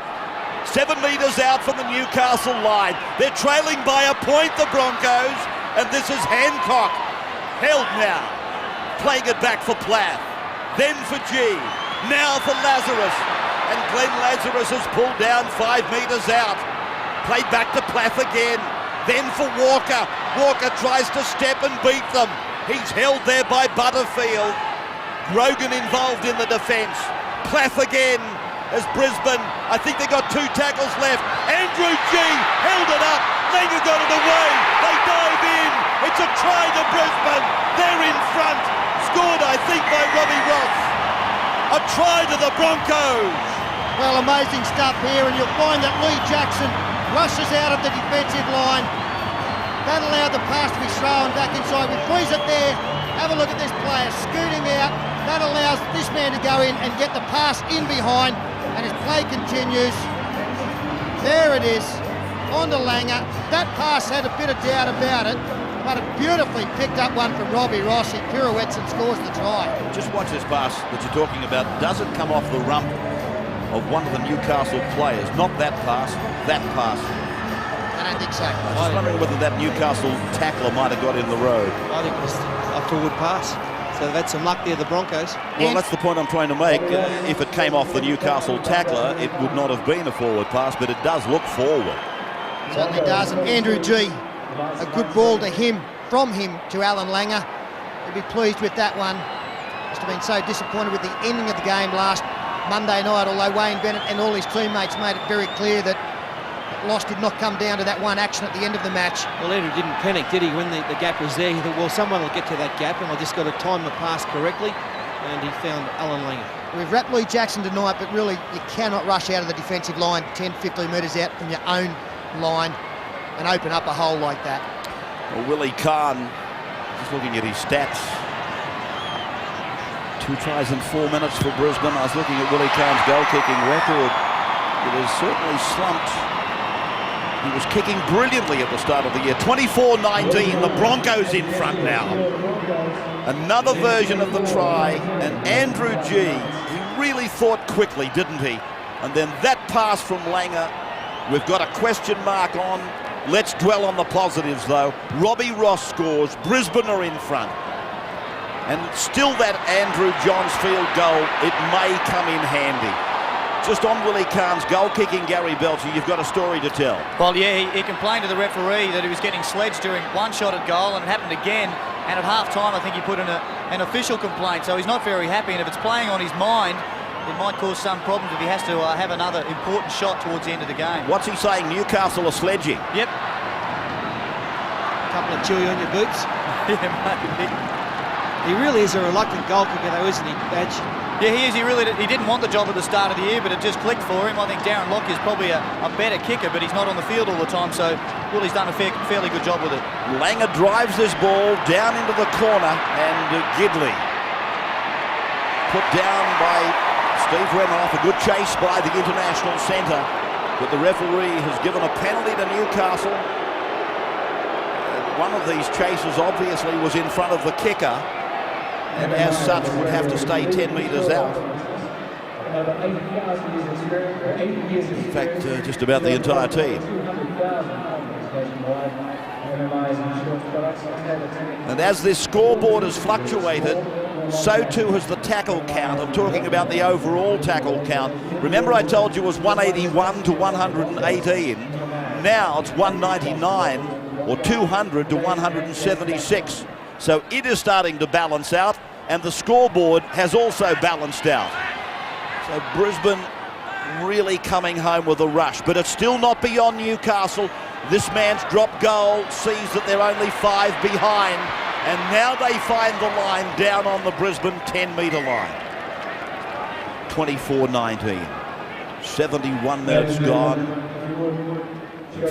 7 metres out from the Newcastle line. They're trailing by a point, the Broncos. And this is Hancock. Held now. Playing it back for Plath. Then for G. Now for Lazarus. And Glenn Lazarus is pulled down 5 metres out. Played back to Plath again. Then for Walker. Walker tries to step and beat them. He's held there by Butterfield. Grogan involved in the defence. Plath again as Brisbane. I think they got 2 tackles left. Andrew G held it up. Langer got it away. They dive in. It's a try to Brisbane. They're in front. Scored, I think, by Robbie Ross. A try to the Broncos. Well, amazing stuff here, and you'll find that Lee Jackson rushes out of the defensive line. That allowed the pass to be thrown back inside. We freeze it there. Have a look at this player scooting out. That allows this man to go in and get the pass in behind, and his play continues. There it is, on to Langer. That pass had a bit of doubt about it, but a beautifully picked up one from Robbie Ross. He pirouettes and scores the try. Just watch this pass that you're talking about. Doesn't come off the rump of one of the Newcastle players. Not that pass, that pass. I don't think so. I was just wondering whether that Newcastle tackler might have got in the road. I think it was a forward pass. So they've had some luck there, the Broncos. Well, that's the point I'm trying to make. If it came off the Newcastle tackler, it would not have been a forward pass, but it does look forward. Certainly does. And Andrew G, a good ball to him, from him to Alan Langer. He'll be pleased with that one. Must have been so disappointed with the ending of the game last Monday night, although Wayne Bennett and all his teammates made it very clear that loss did not come down to that one action at the end of the match. Well, Andrew didn't panic, did he, when the gap was there? He thought, well, someone will get to that gap, and I just got to time the pass correctly, and he found Alan Langer. We've wrapped Lee Jackson tonight, but really you cannot rush out of the defensive line 10, 15 metres out from your own line and open up a hole like that. Well, Willie Kahn, just looking at his stats. 2 tries in 4 minutes for Brisbane. I was looking at Willie Kahn's goal-kicking record. It has certainly slumped. He was kicking brilliantly at the start of the year. 24-19, the Broncos in front now. Another version of the try, and Andrew G, he really thought quickly, didn't he? And then that pass from Langer, we've got a question mark on. Let's dwell on the positives, though. Robbie Ross scores. Brisbane are in front. And still that Andrew Johns field goal, it may come in handy. Just on Willie Kahn's goal-kicking Gary Belcher, you've got a story to tell. Well, yeah, he complained to the referee that he was getting sledged during one shot at goal, and it happened again. And at half-time, I think he put in an official complaint, so he's not very happy. And if it's playing on his mind, it might cause some problems if he has to have another important shot towards the end of the game. What's he saying? Newcastle are sledging. Yep. A couple of chewy on your boots. Yeah, maybe. He really is a reluctant goal kicker, though, isn't he, Badge? Yeah, he is. He didn't want the job at the start of the year, but it just clicked for him. I think Darren Lockyer is probably a better kicker, but he's not on the field all the time, so Willie's done a fairly good job with it. Langer drives this ball down into the corner, and Gidley put down by Steve Renoff. A good chase by the international centre, but the referee has given a penalty to Newcastle. One of these chases obviously was in front of the kicker, and as such would have to stay 10 metres out. In fact, just about the entire team. And as this scoreboard has fluctuated, so too has the tackle count. I'm talking about the overall tackle count. Remember I told you it was 181 to 118. Now it's 199 or 200 to 176. So it is starting to balance out, and the scoreboard has also balanced out. So Brisbane really coming home with a rush, but it's still not beyond Newcastle. This man's dropped goal sees that they're only 5 behind, and now they find the line down on the Brisbane 10-metre line. 24-19, 71 minutes gone.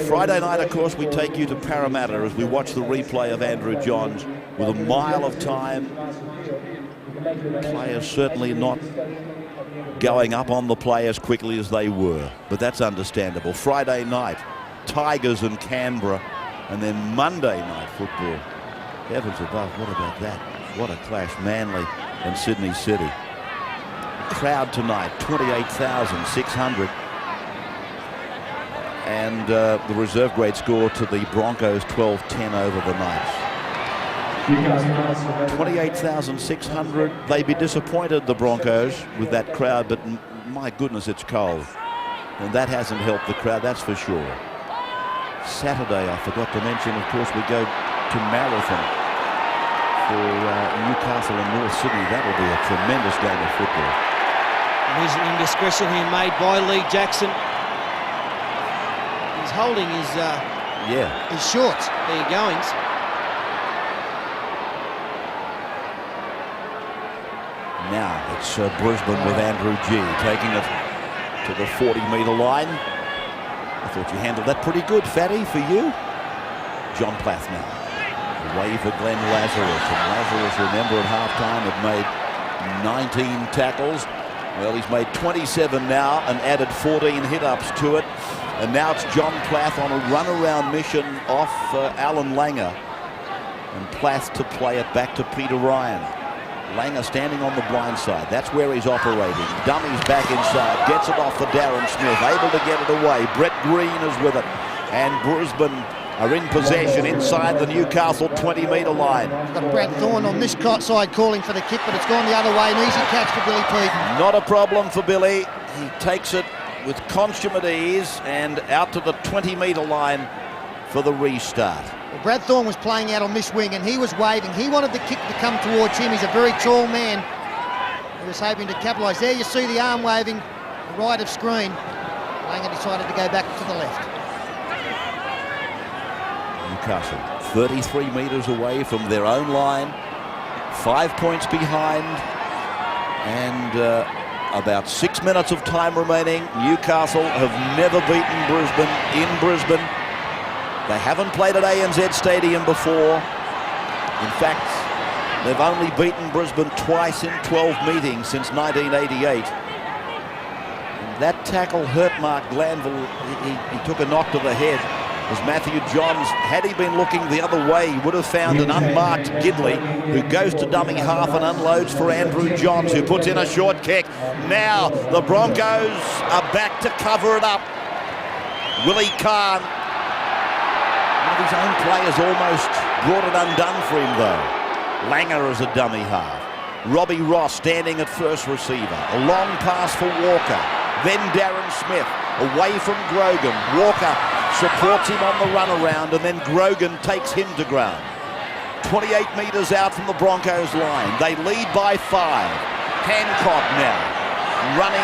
Friday night, of course, we take you to Parramatta as we watch the replay of Andrew Johns with a mile of time. Players certainly not going up on the play as quickly as they were, but that's understandable. Friday night, Tigers and Canberra, and then Monday night football. Heavens above, what about that? What a clash, Manly and Sydney City. Crowd tonight, 28,600. And the reserve grade score to the Broncos, 12-10 over the Knights. 28,600. They'd be disappointed, the Broncos, with that crowd, but my goodness, it's cold. And that hasn't helped the crowd, that's for sure. Saturday, I forgot to mention, of course, we go to Marathon for Newcastle and North Sydney. That'll be a tremendous game of football. There's an indiscretion here made by Lee Jackson. He's holding his his shorts. There you goings. Now it's Brisbane with Andrew G taking it to the 40-metre line. I thought you handled that pretty good, Fatty, for you. John Plath now. Away for Glenn Lazarus. And Lazarus, remember, at halftime had made 19 tackles. Well, he's made 27 now and added 14 hit-ups to it. And now it's John Plath on a run-around mission off Alan Langer. And Plath to play it back to Peter Ryan. Langer standing on the blind side. That's where he's operating. Dummies back inside. Gets it off for Darren Smith. Able to get it away. Brett Green is with it. And Brisbane are in possession inside the Newcastle 20-metre line. We've got Brad Thorne on this side calling for the kick, but it's gone the other way. An easy catch for Billy Peden. Not a problem for Billy. He takes it with consummate ease and out to the 20-metre line for the restart. Well, Brad Thorne was playing out on this wing and he was waving. He wanted the kick to come towards him. He's a very tall man. He was hoping to capitalise. There you see the arm waving, the right of screen. Langer decided to go back to the left. Newcastle 33 metres away from their own line, 5 points behind, and about 6 minutes of time remaining. Newcastle have never beaten Brisbane in Brisbane. They haven't played at ANZ Stadium before. In fact, they've only beaten Brisbane twice in 12 meetings since 1988. And that tackle hurt Mark Glanville. He took a knock to the head. As Matthew Johns, had he been looking the other way, he would have found an unmarked Gidley who goes to dummy half and unloads for Andrew Johns, who puts in a short kick. Now the Broncos are back to cover it up. Willie Kahn, one of his own players, almost brought it undone for him though. Langer as a dummy half. Robbie Ross standing at first receiver. A long pass for Walker. Then Darren Smith away from Grogan. Walker supports him on the runaround, and then Grogan takes him to ground. 28 metres out from the Broncos line. They lead by 5. Hancock now running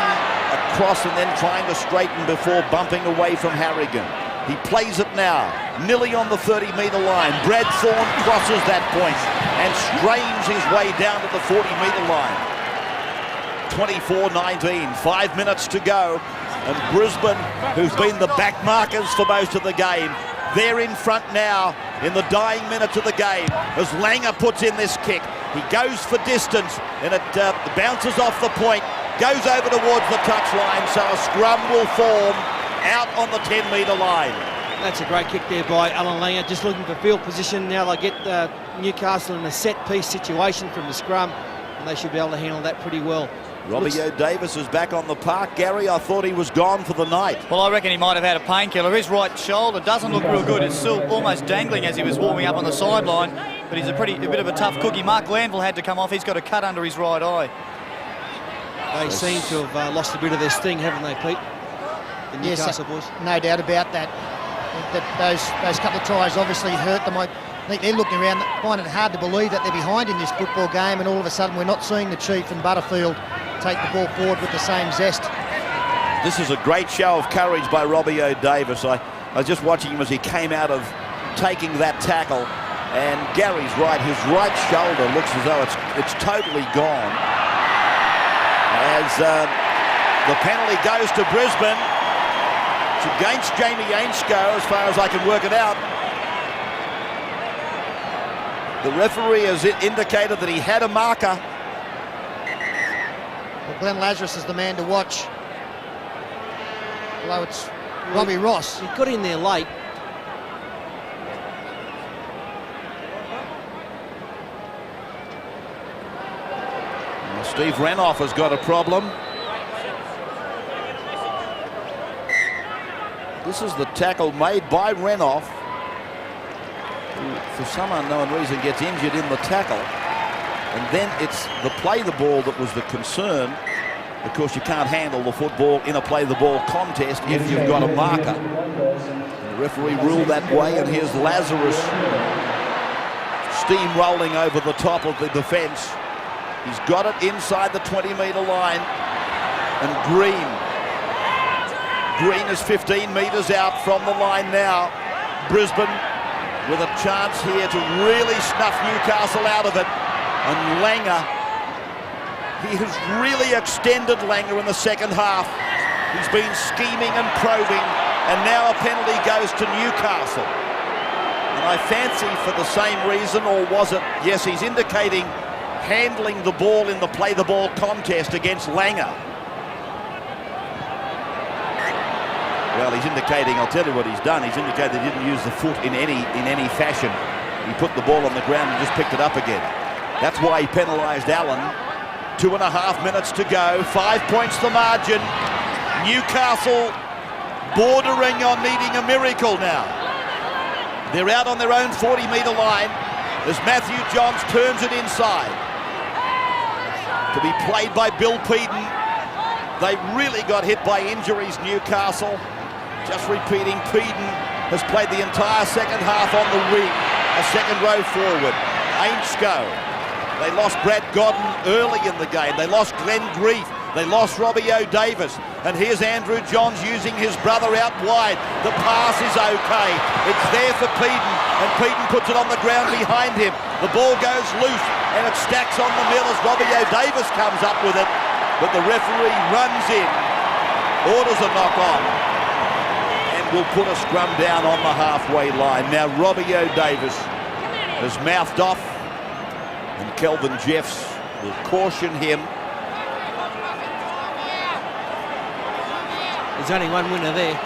across and then trying to straighten before bumping away from Harrigan. He plays it now, nearly on the 30-metre line. Brad Thorne crosses that point and strains his way down to the 40-metre line. 24-19, 5 minutes to go. And Brisbane, who've been the back markers for most of the game, they're in front now in the dying minutes of the game as Langer puts in this kick. He goes for distance and it bounces off the point, goes over towards the touchline, so a scrum will form out on the 10-metre line. That's a great kick there by Alan Langer, just looking for field position. Now they get Newcastle in a set-piece situation from the scrum, and they should be able to handle that pretty well. Robbie O'Davis is back on the park. Gary, I thought he was gone for the night. Well, I reckon he might have had a painkiller. His right shoulder doesn't look real good. It's still almost dangling as he was warming up on the sideline. But he's a bit of a tough cookie. Mark Glanville had to come off. He's got a cut under his right eye. They seem to have lost a bit of their sting, haven't they, Pete? The Newcastle boys. No doubt about that. Those couple of tries obviously hurt them. I think they're looking around, finding it hard to believe that they're behind in this football game, and all of a sudden we're not seeing the Chief and Butterfield take the ball forward with the same zest. This is a great show of courage by Robbie O'Davis. I was just watching him as he came out of taking that tackle, and Gary's right, his right shoulder looks as though it's totally gone. As the penalty goes to Brisbane, it's against Jamie Ainscough as far as I can work it out. The referee has indicated that he had a marker. Well, Glenn Lazarus is the man to watch. Although it's Robbie Ross. He got in there late. Well, Steve Renouf has got a problem. This is the tackle made by Renouf, who for some unknown reason gets injured in the tackle. And then it's the play the ball that was the concern. Of course, you can't handle the football in a play the ball contest if you've got a marker. And the referee ruled that way, and here's Lazarus steamrolling over the top of the defence. He's got it inside the 20-metre line, and Green is 15 metres out from the line now. Brisbane with a chance here to really snuff Newcastle out of it. And Langer, he has really extended Langer in the second half. He's been scheming and probing, and now a penalty goes to Newcastle. And I fancy for the same reason, or was it? Yes, he's indicating handling the ball in the play-the-ball contest against Langer. Well, he's indicating, I'll tell you what he's done. He's indicated he didn't use the foot in any fashion. He put the ball on the ground and just picked it up again. That's why he penalised Allen. 2.5 minutes to go. 5 points the margin. Newcastle bordering on needing a miracle now. They're out on their own 40-metre line as Matthew Johns turns it inside. To be played by Bill Peden. They really got hit by injuries, Newcastle. Just repeating, Peden has played the entire second half on the wing, a second row forward. Ainscough. They lost Brad Godden early in the game. They lost Glenn Grief. They lost Robbie O'Davis. And here's Andrew Johns using his brother out wide. The pass is okay. It's there for Peden, and Peden puts it on the ground behind him. The ball goes loose, and it stacks on the mill as Robbie O'Davis comes up with it. But the referee runs in, orders a knock-on, and will put a scrum down on the halfway line. Now Robbie O'Davis has mouthed off, and Kelvin Jeffs will caution him. There's only one winner there.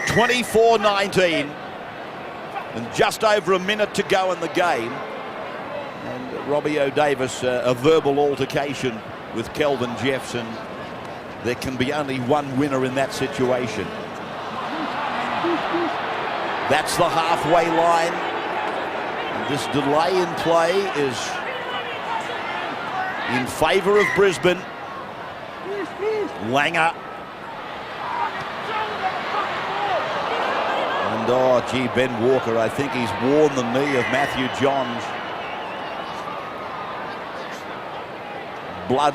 24-19, and just over a minute to go in the game. And Robbie O'Davis, a verbal altercation with Kelvin Jeffs, and there can be only one winner in that situation. That's the halfway line. And this delay in play is in favour of Brisbane. Langer. And oh gee, Ben Walker, I think he's worn the knee of Matthew Johns. Blood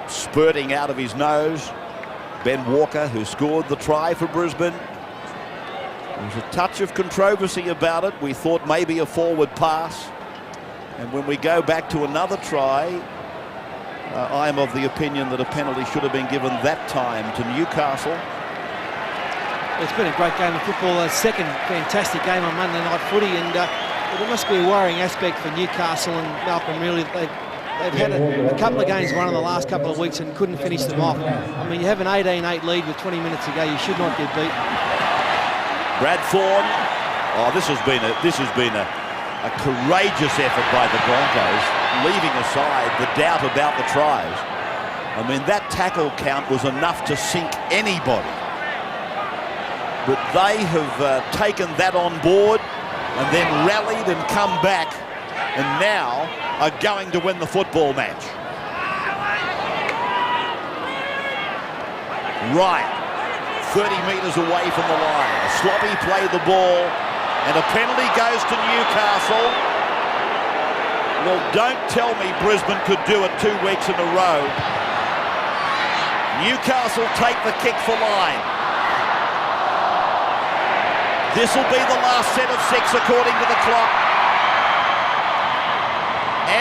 spurting out of his nose. Ben Walker, who scored the try for Brisbane. There was a touch of controversy about it. We thought maybe a forward pass. And when we go back to another try, I am of the opinion that a penalty should have been given that time to Newcastle. It's been a great game of football. A second fantastic game on Monday Night Footy, and it must be a worrying aspect for Newcastle and Malcolm, really. They've had a couple of games won in the last couple of weeks and couldn't finish them off. I mean, you have an 18-8 lead with 20 minutes to go. You should not get beat. Brad Thorne. Oh, this has been a courageous effort by the Broncos. leaving aside the doubt about the tries, I mean, that tackle count was enough to sink anybody. But they have taken that on board and then rallied and come back, and now are going to win the football match. Right, 30 metres away from the line. A sloppy play the ball, and a penalty goes to Newcastle. Well, don't tell me Brisbane could do it 2 weeks in a row. Newcastle take the kick for line. This will be the last set of 6 according to the clock.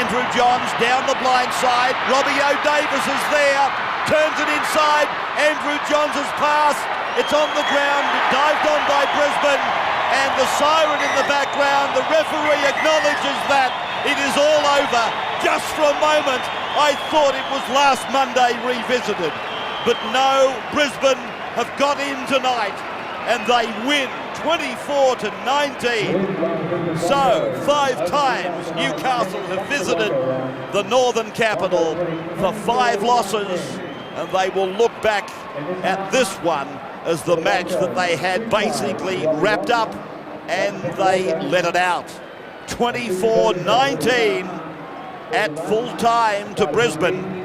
Andrew Johns down the blind side. Robbie O'Davis is there. Turns it inside. Andrew Johns' pass. It's on the ground. Dived on by Brisbane. And the siren in the background. The referee acknowledges that it is all over. Just for a moment, I thought it was last Monday revisited. But no, Brisbane have got in tonight. And they win 24-19. So 5 times Newcastle have visited the northern capital for 5 losses, and they will look back at this one as the match that they had basically wrapped up, and they let it out. 24-19 at full time to Brisbane.